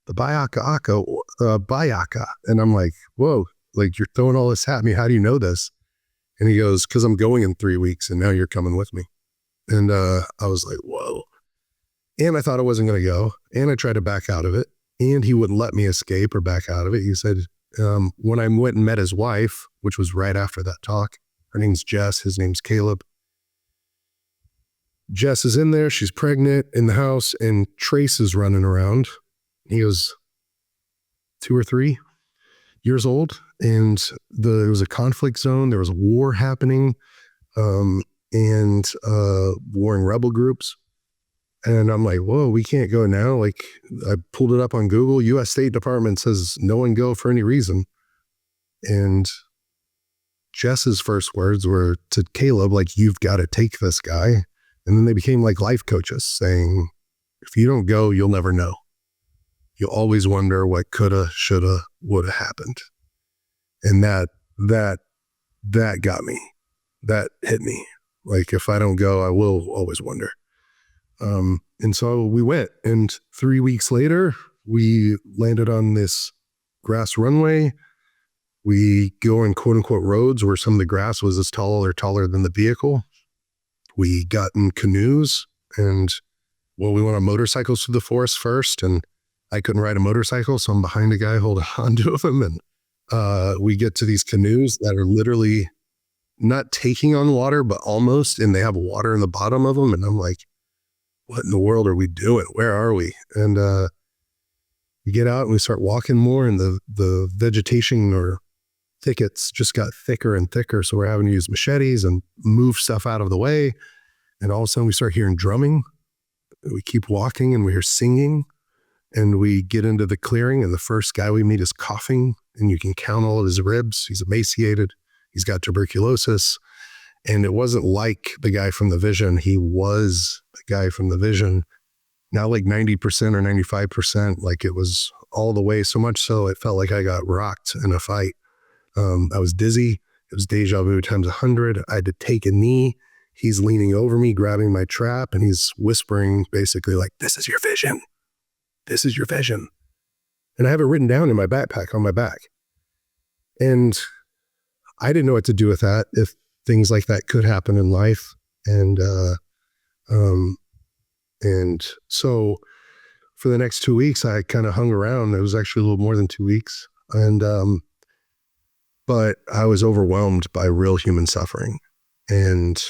the Bayaka." And I'm like, "Whoa, like you're throwing all this at me. How do you know this?" And he goes, "Because I'm going in 3 weeks, and now you're coming with me." And I was like, whoa. And I thought I wasn't going to go. And I tried to back out of it. And he wouldn't let me escape or back out of it. He said, when I went and met his wife, which was right after that talk, her name's Jess, his name's Caleb. Jess is in there, she's pregnant in the house, and Trace is running around. He was 2 or 3 years old, and there was a conflict zone, there was a war happening, and warring rebel groups. And I'm like, whoa, we can't go now. Like, I pulled it up on Google. U.S. State Department says no one go for any reason. And Jess's first words were to Caleb, like, "You've got to take this guy." And then they became like life coaches, saying, if you don't go, you'll never know. You'll always wonder what coulda, shoulda, woulda happened. And that got me. That hit me. Like, if I don't go, I will always wonder. And so we went, and 3 weeks later, we landed on this grass runway. We go on quote unquote roads where some of the grass was as tall or taller than the vehicle. We got in canoes, and we went on motorcycles through the forest first, and I couldn't ride a motorcycle, so I'm behind a guy holding on to him. And we get to these canoes that are literally not taking on water, but almost, and they have water in the bottom of them. And I'm like, what in the world are we doing? Where are we? And we get out and we start walking more, and the vegetation or thickets just got thicker and thicker. So we're having to use machetes and move stuff out of the way. And all of a sudden we start hearing drumming. We keep walking and we hear singing, and we get into the clearing, and the first guy we meet is coughing, and you can count all of his ribs. He's emaciated. He's got tuberculosis. And it wasn't like the guy from the vision. He was the guy from the vision. Not like 90% or 95%. Like, it was all the way, so much so it felt like I got rocked in a fight. I was dizzy. It was deja vu times 100. I had to take a knee. He's leaning over me, grabbing my trap, and he's whispering basically like, "This is your vision. This is your vision." And I have it written down in my backpack on my back. And I didn't know what to do with that, if things like that could happen in life. And so for the next 2 weeks, I kind of hung around. It was actually a little more than 2 weeks. And, but I was overwhelmed by real human suffering. And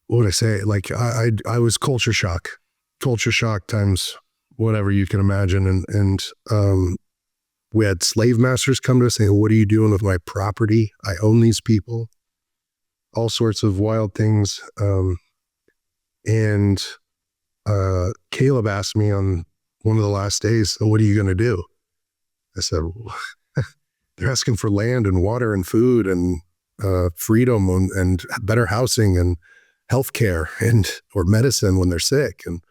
what would I say? Like, I was culture shock times whatever you can imagine. And we had slave masters come to us saying, "What are you doing with my property? I own these people." All sorts of wild things. And Caleb asked me on one of the last days, "So what are you going to do?" I said, "They're asking for land and water and food and freedom and better housing and healthcare or medicine when they're sick. And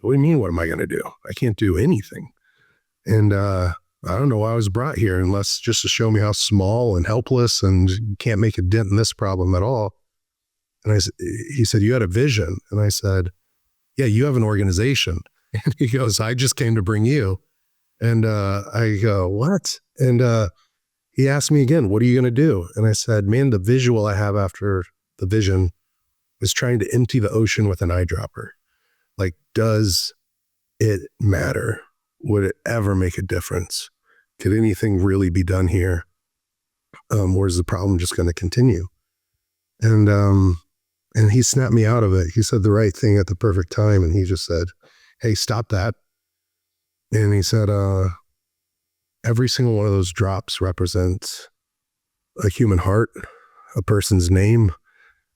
what do you mean, what am I going to do? I can't do anything." And I don't know why I was brought here, unless just to show me how small and helpless, and you can't make a dent in this problem at all. And he said, "You had a vision." And I said, "Yeah, you have an organization." And he goes, "I just came to bring you." And I go, "What?" And he asked me again, "What are you going to do?" And I said, "Man, the visual I have after the vision is trying to empty the ocean with an eyedropper. Like, does it matter? Would it ever make a difference? Could anything really be done here? Or is the problem just going to continue?" And he snapped me out of it. He said the right thing at the perfect time. And he just said, "Hey, stop that." And he said, every single one of those drops represents a human heart, a person's name.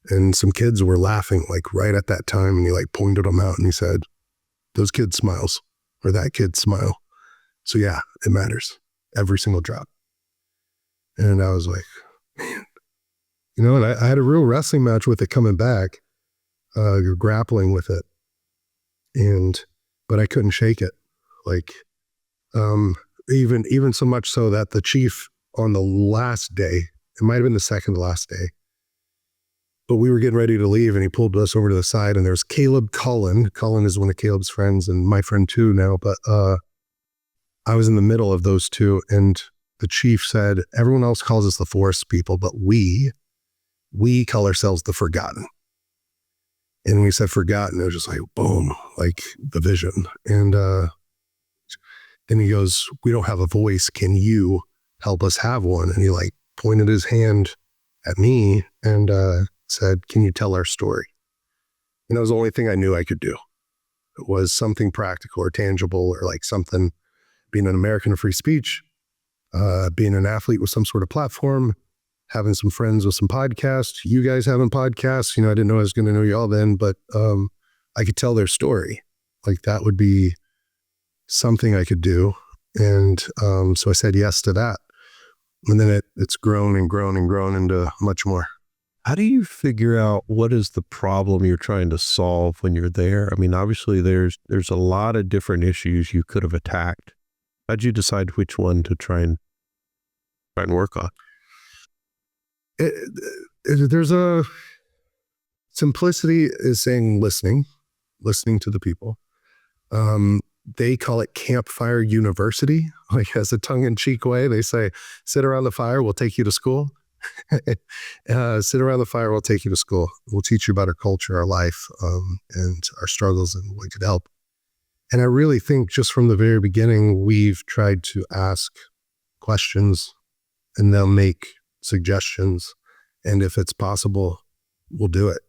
And some kids were laughing like right at that time, and he like pointed them out and he said, those kids' smiles, or that kid's smile. So yeah, it matters. Every single drop. And I was like, man, you know, and I had a real wrestling match with it coming back. You're grappling with it. But I couldn't shake it. Like, even so much so that the chief on the last day, it might've been the second to last day, but we were getting ready to leave and he pulled us over to the side and there's Caleb Cullen. Cullen is one of Caleb's friends and my friend too now, but, I was in the middle of those two and the chief said, everyone else calls us the forest people, but we call ourselves the forgotten. And when he said forgotten, it was just like, boom, like the vision. And then he goes, we don't have a voice. Can you help us have one? And he like pointed his hand at me and said, can you tell our story? And that was the only thing I knew I could do. It was something practical or tangible or like something, being an American of free speech, being an athlete with some sort of platform, having some friends with some podcasts, you guys having podcasts. You know, I didn't know I was going to know y'all then, but I could tell their story. Like that would be something I could do. And so I said yes to that. And then it's grown and grown and grown into much more. How do you figure out what is the problem you're trying to solve when you're there? I mean, obviously there's a lot of different issues you could have attacked. How'd you decide which one to try and work on? There's a simplicity is saying listening to the people. They call it Campfire University, like as a tongue-in-cheek way. They say, sit around the fire, we'll take you to school. Sit around the fire, we'll take you to school. We'll teach you about our culture, our life, and our struggles and what could help. And I really think just from the very beginning, we've tried to ask questions and they'll make suggestions. And if it's possible, we'll do it.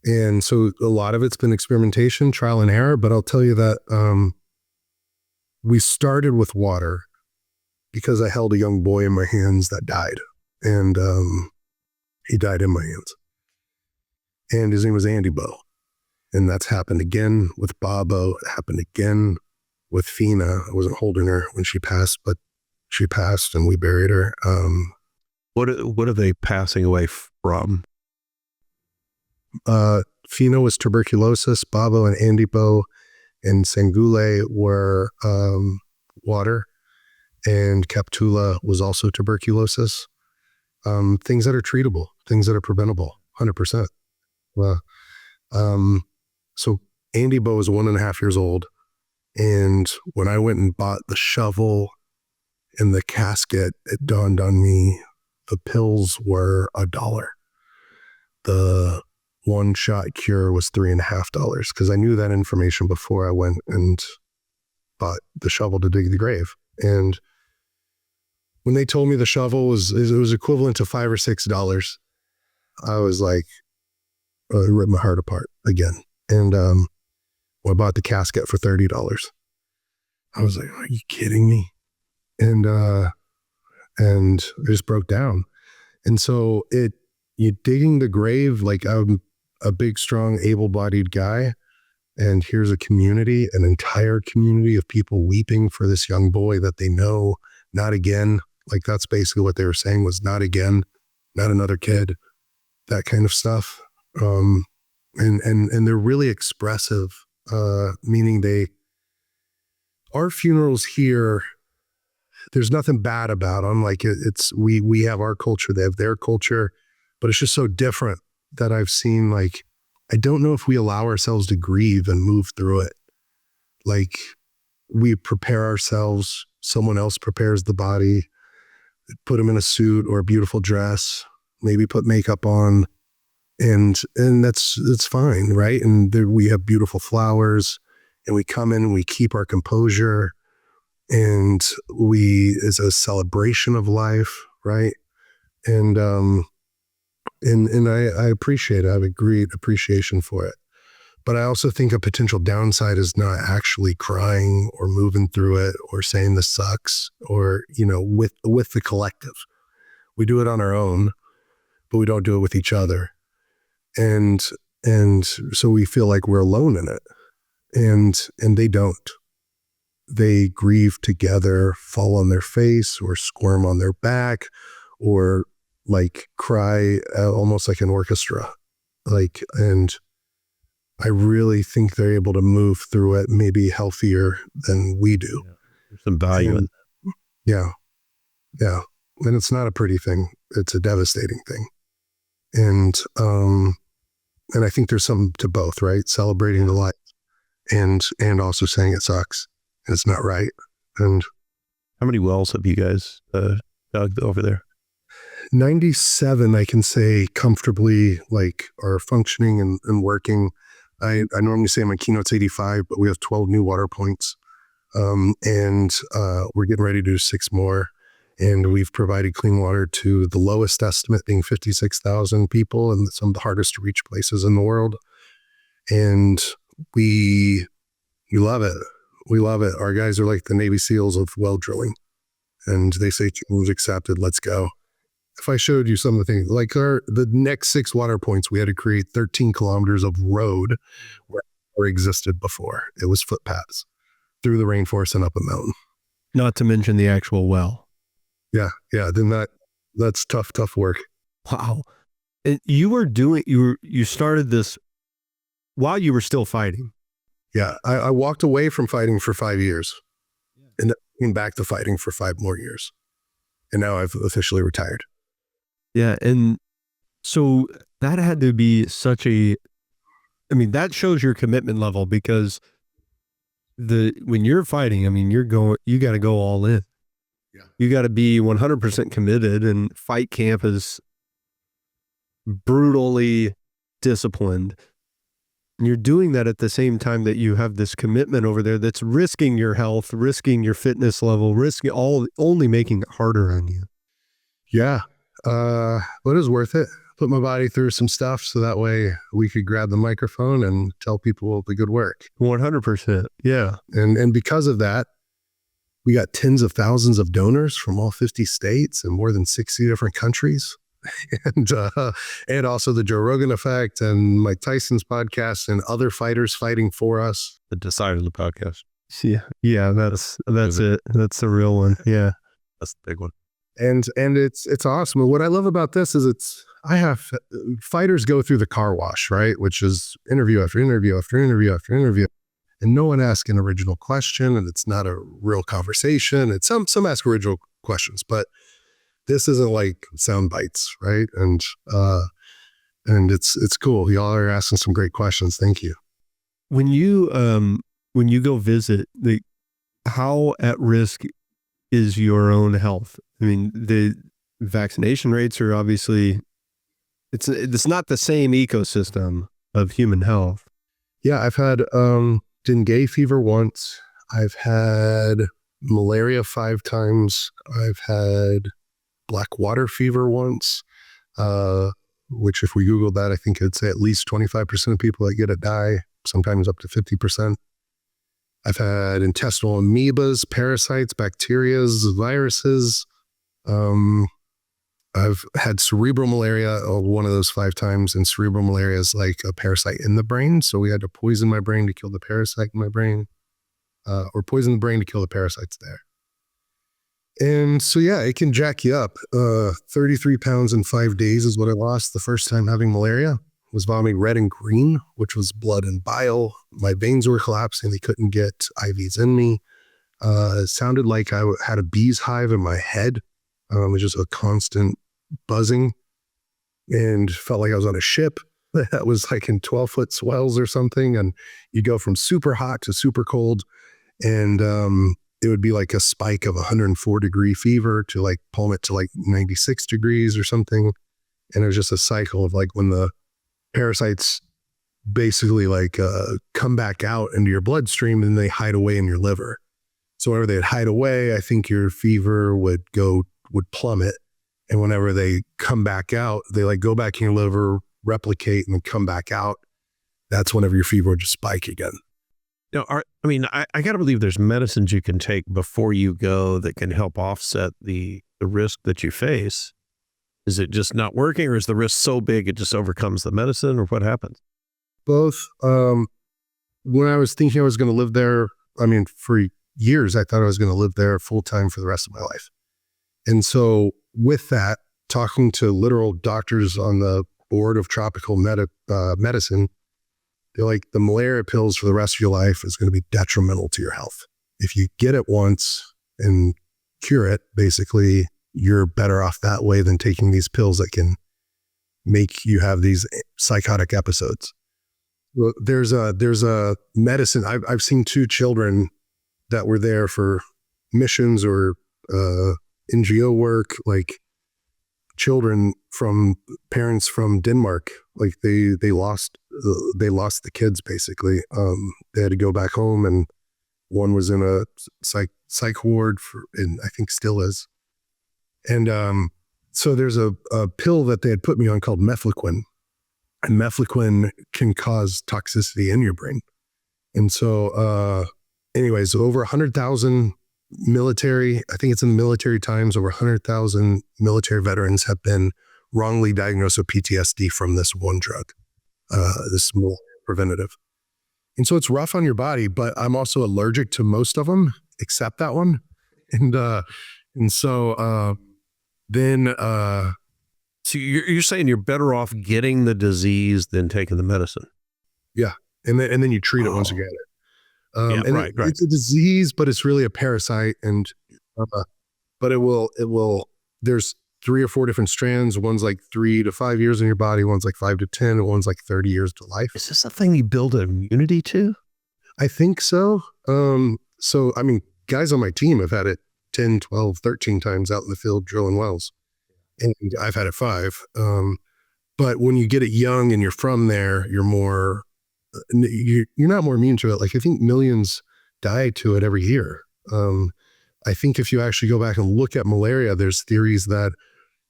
And so a lot of it's been experimentation, trial and error, but I'll tell you that we started with water because I held a young boy in my hands that died. And he died in my hands. And his name was Andy Bo. And that's happened again with Bobo. It happened again with Fina. I wasn't holding her when she passed, but she passed and we buried her. What are they passing away from? Fina was tuberculosis. Bobo and Andy Bo and Sangule were water. And Captula was also tuberculosis. Things that are treatable, things that are preventable, 100%. So Andy Bo was 1.5 years old. And when I went and bought the shovel and the casket, it dawned on me, the pills were $1. The one-shot cure was $3.50 because I knew that information before I went and bought the shovel to dig the grave. And when they told me the shovel was equivalent to $5 or $6, I was like, it ripped my heart apart again. And I bought the casket for $30. I was like, are you kidding me? And I just broke down. And so you digging the grave, like I'm a big, strong, able-bodied guy. And here's a community, an entire community of people weeping for this young boy that they know, not again. Like that's basically what they were saying was not again, not another kid, that kind of stuff. And they're really expressive, meaning our funerals here, there's nothing bad about them. Like we have our culture, they have their culture, but it's just so different that I've seen, like, I don't know if we allow ourselves to grieve and move through it. Like we prepare ourselves, someone else prepares the body, put them in a suit or a beautiful dress, maybe put makeup on, and that's fine, right? And we have beautiful flowers, and we come in and we keep our composure, and it's a celebration of life, right? And I appreciate it. I have a great appreciation for it. But I also think a potential downside is not actually crying or moving through it or saying this sucks or, with the collective. We do it on our own, but we don't do it with each other. And so we feel like we're alone in it. And they don't. They grieve together, fall on their face or squirm on their back or like cry almost like an orchestra. And I really think they're able to move through it maybe healthier than we do. Yeah. There's some value in that. Yeah. Yeah. And it's not a pretty thing. It's a devastating thing. And I think there's something to both, right? Celebrating the life and also saying it sucks and it's not right. And how many wells have you guys dug over there? 97, I can say comfortably, like are functioning and working. I normally say my keynote's 85, but we have 12 new water points. And we're getting ready to do 6 more. And we've provided clean water to the lowest estimate being 56,000 people in some of the hardest to reach places in the world. And we love it. We love it. Our guys are like the Navy SEALs of well drilling. And they say, challenge accepted, let's go. If I showed you some of the things, like the next 6 water points, we had to create 13 kilometers of road where never existed before. It was footpaths through the rainforest and up a mountain. Not to mention the actual well. Yeah. Then that's tough work. Wow. And you started this while you were still fighting. Yeah. I walked away from fighting for 5 years and then came back to fighting for 5 more years. And now I've officially retired. Yeah. And so that had to be that shows your commitment level because when you're fighting, you got to go all in. Yeah. You got to be 100% committed, and fight camp is brutally disciplined. And you're doing that at the same time that you have this commitment over there that's risking your health, risking your fitness level, only making it harder on you. Yeah. But it was worth it. Put my body through some stuff so that way we could grab the microphone and tell people the good work. 100%. Yeah. And because of that, we got tens of thousands of donors from all 50 states and more than 60 different countries. And also the Joe Rogan Effect and Mike Tyson's podcast and other fighters fighting for us. The Decidedly podcast. Yeah, that's it. That's the real one. Yeah. That's the big one. And it's awesome. And what I love about this is I have fighters go through the car wash, right? Which is interview after interview after interview after interview. And no one asks an original question, and it's not a real conversation. And some ask original questions, but this isn't like sound bites, right? And it's cool. Y'all are asking some great questions. Thank you. When you go visit, how at risk is your own health? The vaccination rates are obviously it's not the same ecosystem of human health. Yeah, I've had dengue fever once. I've had malaria 5 times. I've had black water fever once, which if we Google that, I think it'd say at least 25% of people that get it die, sometimes up to 50%. I've had intestinal amoebas, parasites, bacterias, viruses. I've had cerebral malaria, one of those 5 times, and cerebral malaria is like a parasite in the brain. So we had to poison my brain to kill the parasite in my brain, or poison the brain to kill the parasites there. And so, yeah, it can jack you up. 33 pounds in 5 days is what I lost the first time having malaria. Was vomiting red and green, which was blood and bile. My veins were collapsing. They couldn't get IVs in me. It sounded like I had a bee's hive in my head. It was just a constant buzzing and felt like I was on a ship that was like in 12-foot swells or something. And you go from super hot to super cold. And it would be like a spike of 104-degree fever to like plummet to like 96 degrees or something. And it was just a cycle of like when the parasites basically like come back out into your bloodstream and they hide away in your liver. So whenever they'd hide away, I think your fever would plummet. And whenever they come back out, they like go back in your liver, replicate, and then come back out. that's whenever your fever would just spike again. I got to believe there's medicines you can take before you go that can help offset the risk that you face. Is it just not working, or is the risk so big it just overcomes the medicine, or what happens? Both. When I was thinking I was going to live there, for years, I thought I was going to live there full time for the rest of my life. And so with that, talking to literal doctors on the board of tropical medicine, they're like, the malaria pills for the rest of your life is going to be detrimental to your health. If you get it once and cure it, basically, you're better off that way than taking these pills that can make you have these psychotic episodes. Well, there's a medicine. I've seen 2 children that were there for missions or NGO work, like children from parents from Denmark. Like they lost the kids basically. They had to go back home, and one was in a psych ward and I think still is. And so there's a pill that they had put me on called mefloquine. And mefloquine can cause toxicity in your brain. And so anyways, over 100,000 military, I think it's in the Military Times, over 100,000 military veterans have been wrongly diagnosed with PTSD from this one drug, this small preventative. And so it's rough on your body, but I'm also allergic to most of them except that one. And so then So you're saying you're better off getting the disease than taking the medicine? Yeah. And then you treat it once you get it. Right. It's a disease, but it's really a parasite. And, but it will, there's 3 or 4 different strands. One's like 3 to 5 years in your body. One's like 5 to 10, and one's like 30 years to life. Is this a thing you build immunity to? I think so. Guys on my team have had it 10, 12, 13 times out in the field drilling wells. And I've had it 5. But when you get it young and you're from there, you're not more immune to it. Like, I think millions die to it every year. I think if you actually go back and look at malaria, there's theories that,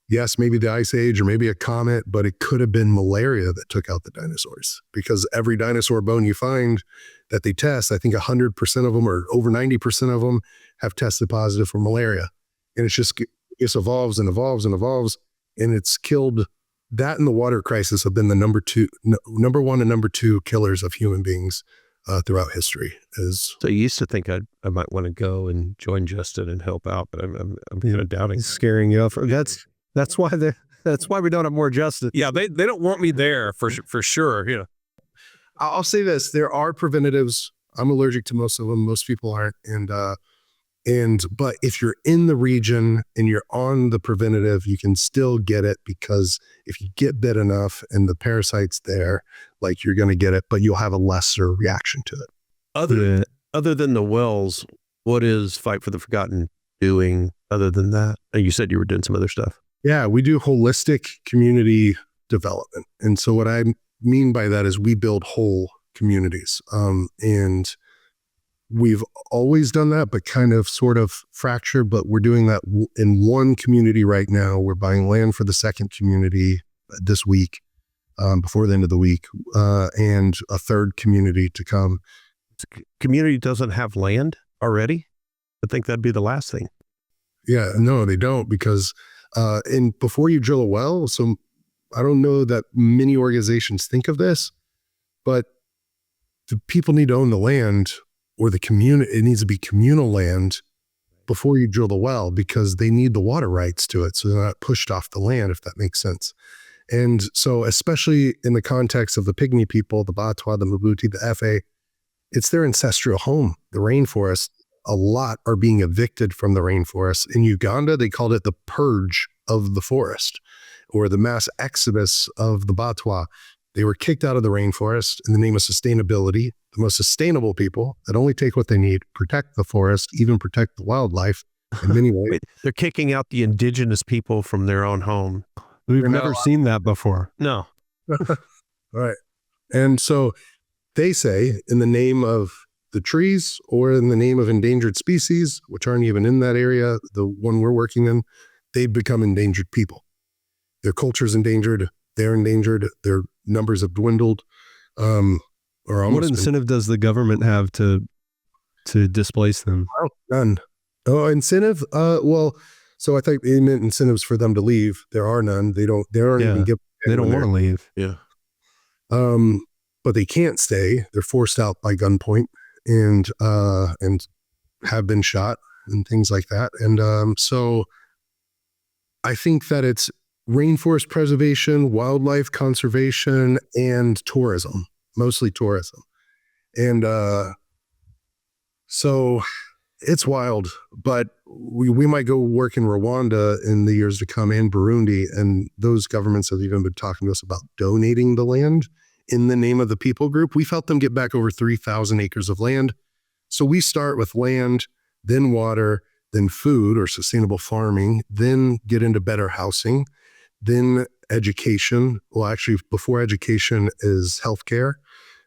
yes, maybe the Ice Age or maybe a comet, but it could have been malaria that took out the dinosaurs, because every dinosaur bone you find that they test, I think 100% of them or over 90% of them have tested positive for malaria. And it evolves and evolves and evolves, and it's killed. That and the water crisis have been the number 1 and number 2 killers of human beings throughout history. So you used to think I might want to go and join Justin and help out, but I'm kind of doubting. He's scaring you off. That's why we don't have more Justin. Yeah, they don't want me there for sure. Yeah. I'll say this: there are preventatives. I'm allergic to most of them. Most people aren't, but if you're in the region and you're on the preventative, you can still get it, because if you get bit enough and the parasite's there, like, you're going to get it, but you'll have a lesser reaction to it. Other than the wells, what is Fight for the Forgotten doing other than that? You said you were doing some other stuff. Yeah, we do holistic community development. And so what I mean by that is we build whole communities. And we've always done that, but kind of sort of fractured, but we're doing that in one community right now. We're buying land for the second community this week, before the end of the week, and a third community to come. The community doesn't have land already? I think that'd be the last thing. Yeah, no, they don't, because before you drill a well, so I don't know that many organizations think of this, but the people need to own the land, or the community, it needs to be communal land before you drill the well, because they need the water rights to it, so they're not pushed off the land, if that makes sense. And so, especially in the context of the Pygmy people, the Batwa, the Mabuti, the Fa, it's their ancestral home, the rainforest. A lot are being evicted from the rainforest. In Uganda, they called it the purge of the forest, or the mass exodus of the Batwa. They were kicked out of the rainforest in the name of sustainability. The most sustainable people that only take what they need, protect the forest, even protect the wildlife in many ways. Wait, they're kicking out the indigenous people from their own home. We've never seen that before. No. All right. And so they say, in the name of the trees or in the name of endangered species, which aren't even in that area, the one we're working in, they've become endangered people. Their culture's endangered. They're endangered. Their numbers have dwindled. or What almost incentive does the government have to displace them? none. Oh, incentive? Well, so I think they meant incentives for them to leave. There are none. They aren't even given. They don't want to leave. Yeah. But they can't stay. They're forced out by gunpoint and have been shot and things like that. And so I think that it's rainforest preservation, wildlife conservation, and tourism, mostly tourism. And so it's wild, but we might go work in Rwanda in the years to come and Burundi. And those governments have even been talking to us about donating the land in the name of the people group. We've helped them get back over 3,000 acres of land. So we start with land, then water, then food or sustainable farming, then get into better housing, then education. Well, actually, before education is healthcare,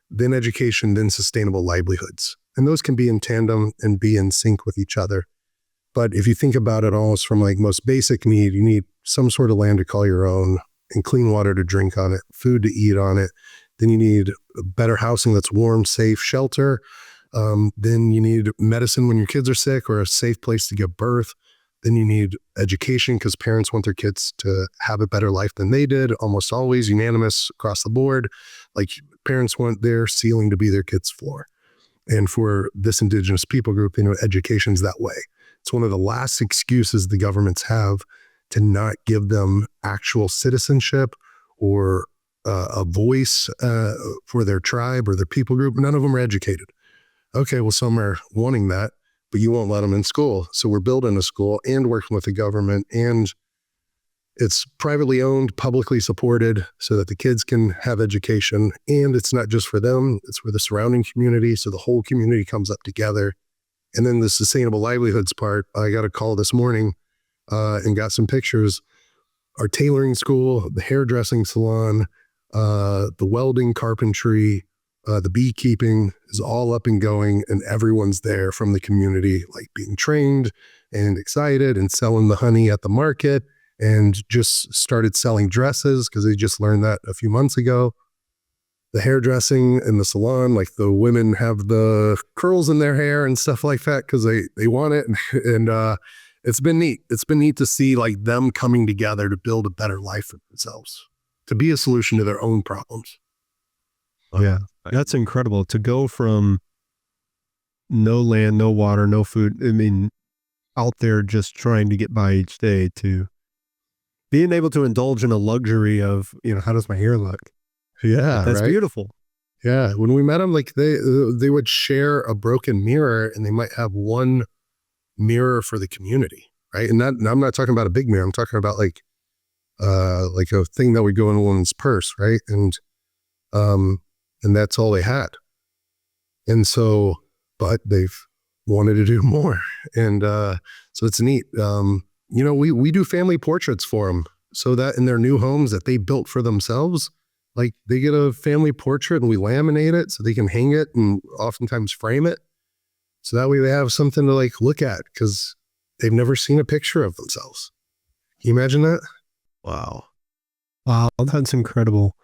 then education, then sustainable livelihoods. And those can be in tandem and be in sync with each other. But if you think about it all, it's from like most basic need, you need some sort of land to call your own and clean water to drink on it, food to eat on it. Then you need better housing that's warm, safe, shelter. Then you need medicine when your kids are sick or a safe place to give birth. Then you need education because parents want their kids to have a better life than they did, almost always unanimous across the board. Like parents want their ceiling to be their kid's floor. And for this indigenous people group, education's that way. It's one of the last excuses the governments have to not give them actual citizenship or a voice for their tribe or their people group. None of them are educated. Okay, well, some are wanting that, but you won't let them in school. So we're building a school and working with the government, and it's privately owned, publicly supported so that the kids can have education. And it's not just for them, it's for the surrounding community. So the whole community comes up together. And then the sustainable livelihoods part, I got a call this morning and got some pictures. Our tailoring school, the hairdressing salon, the welding, carpentry, the beekeeping is all up and going, and everyone's there from the community, like being trained and excited and selling the honey at the market, and just started selling dresses because they just learned that a few months ago. The hairdressing in the salon, like the women have the curls in their hair and stuff like that because they want it. And it's been neat. It's been neat to see like them coming together to build a better life for themselves, to be a solution to their own problems. Yeah, that's incredible. To go from no land, no water, no food, I mean, out there just trying to get by each day, to being able to indulge in a luxury of, how does my hair look? Yeah, that's right? beautiful. Yeah, when we met them, like they would share a broken mirror, and they might have one mirror for the community, right? And I'm not talking about a big mirror. I'm talking about like a thing that would go in a woman's purse, right? And that's all they had. And so, but they've wanted to do more. And so it's neat. We do family portraits for them so that in their new homes that they built for themselves, like they get a family portrait and we laminate it so they can hang it and oftentimes frame it. So that way they have something to like look at because they've never seen a picture of themselves. Can you imagine that? Wow. Wow, that's incredible.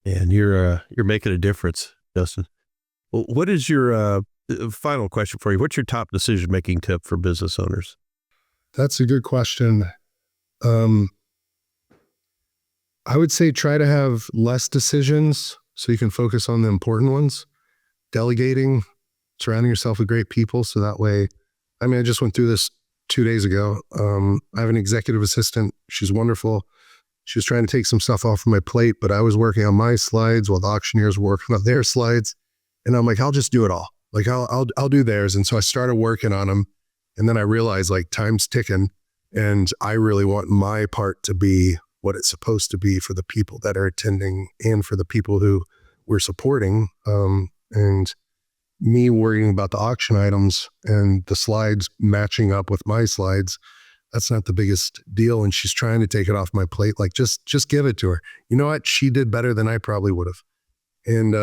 And you're making a difference, Justin. Well, what is your final question for you? What's your top decision-making tip for business owners? That's a good question. I would say try to have less decisions so you can focus on the important ones. Delegating, surrounding yourself with great people so that way, I just went through this 2 days ago. I have an executive assistant. She's wonderful. She was trying to take some stuff off of my plate, but I was working on my slides while the auctioneers were working on their slides. And I'm like, I'll just do it all. Like I'll do theirs. And so I started working on them. And then I realized like time's ticking and I really want my part to be what it's supposed to be for the people that are attending and for the people who we're supporting. And me worrying about the auction items and the slides matching up with my slides, that's not the biggest deal. And she's trying to take it off my plate. Like, just give it to her. You know what? She did better than I probably would have. And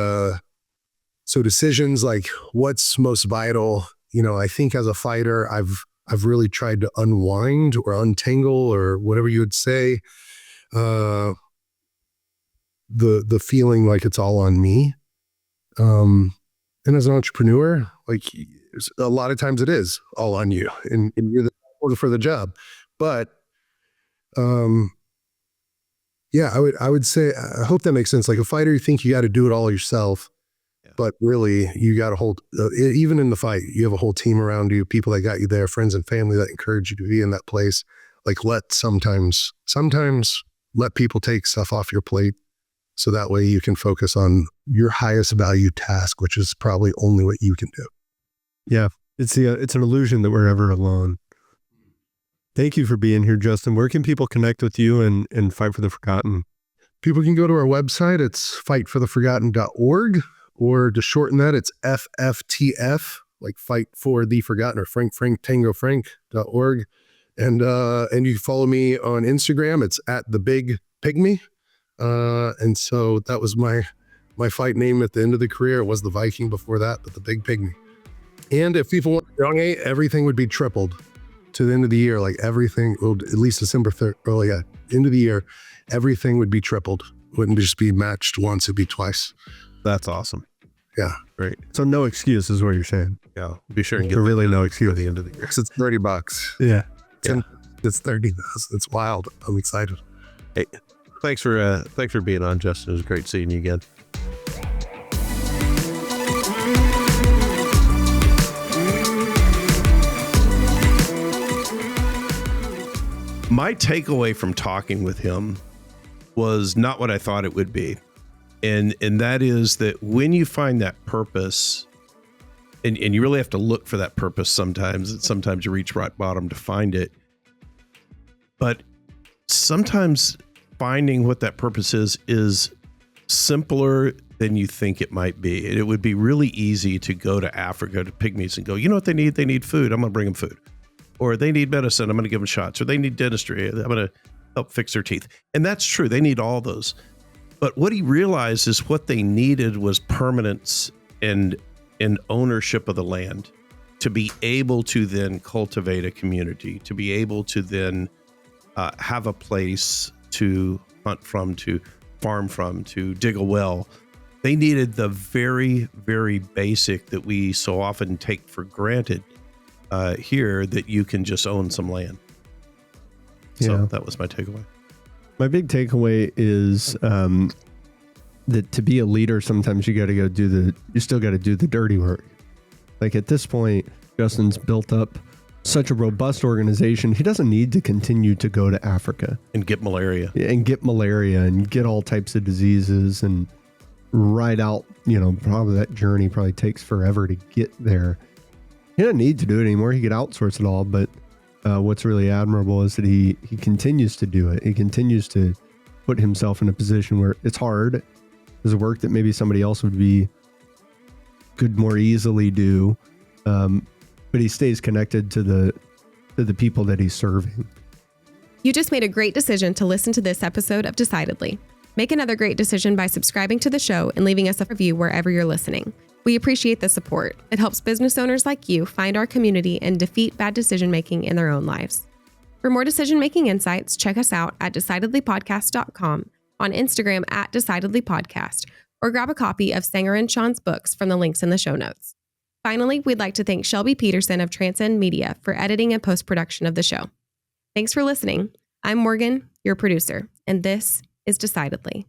so decisions like what's most vital, I think as a fighter, I've really tried to unwind or untangle or whatever you would say, the feeling like it's all on me. And as an entrepreneur, like a lot of times it is all on you, and you're the order for the job. But yeah, I would say, I hope that makes sense. Like a fighter, you think you got to do it all yourself, but really you got a whole, even in the fight, you have a whole team around you, people that got you there, friends and family that encourage you to be in that place. Like sometimes let people take stuff off your plate, so that way you can focus on your highest value task, which is probably only what you can do. Yeah, it's an illusion that we're ever alone. Thank you for being here, Justin. Where can people connect with you and Fight for the Forgotten? People can go to our website. It's fightfortheforgotten.org, or to shorten that, it's FFTF, like Fight for the Forgotten, or Frank Tango Frank.org. And you can follow me on Instagram. It's at the Big Pygmy. And so that was my fight name at the end of the career. It was the Viking before that, but the Big Pygmy. And if people want to donate, everything would be tripled to the end of the year. Like everything, well, at least December 3rd, end of the year, everything would be tripled. It wouldn't just be matched once, it'd be twice. That's awesome. Yeah. Great. So no excuse is what you're saying. Yeah. Be sure and get really no excuse at the end of the year. It's $30. Yeah. It's 30. It's wild. I'm excited. Hey, thanks for being on, Justin. It was great seeing you again. My takeaway from talking with him was not what I thought it would be. And that is that when you find that purpose, and you really have to look for that purpose sometimes, and sometimes you reach rock bottom to find it. But sometimes finding what that purpose is simpler than you think it might be. It would be really easy to go to Africa, to Pygmies, and go, you know what they need? They need food. I'm going to bring them food. Or they need medicine. I'm going to give them shots. Or they need dentistry. I'm going to help fix their teeth. And that's true. They need all those. But what he realized is what they needed was permanence and ownership of the land, to be able to then cultivate a community, to be able to then have a place to hunt from, to farm from, to dig a well. They needed the very, very basic that we so often take for granted here, that you can just own some land. So that was my takeaway. My big takeaway is that to be a leader, sometimes you still got to do the dirty work. Like at this point, Justin's built up such a robust organization. He doesn't need to continue to go to Africa and get malaria and get all types of diseases and ride out, probably that journey probably takes forever to get there. He doesn't need to do it anymore. He could outsource it all. But what's really admirable is that he continues to do it. He continues to put himself in a position where it's hard. There's work that maybe somebody else could more easily do. But he stays connected to the people that he's serving. You just made a great decision to listen to this episode of Decidedly. Make another great decision by subscribing to the show and leaving us a review wherever you're listening. We appreciate the support. It helps business owners like you find our community and defeat bad decision-making in their own lives. For more decision-making insights, check us out at decidedlypodcast.com, on Instagram at decidedlypodcast, or grab a copy of Sanger and Sean's books from the links in the show notes. Finally, we'd like to thank Shelby Peterson of Transcend Media for editing and post-production of the show. Thanks for listening. I'm Morgan, your producer, and this is Decidedly.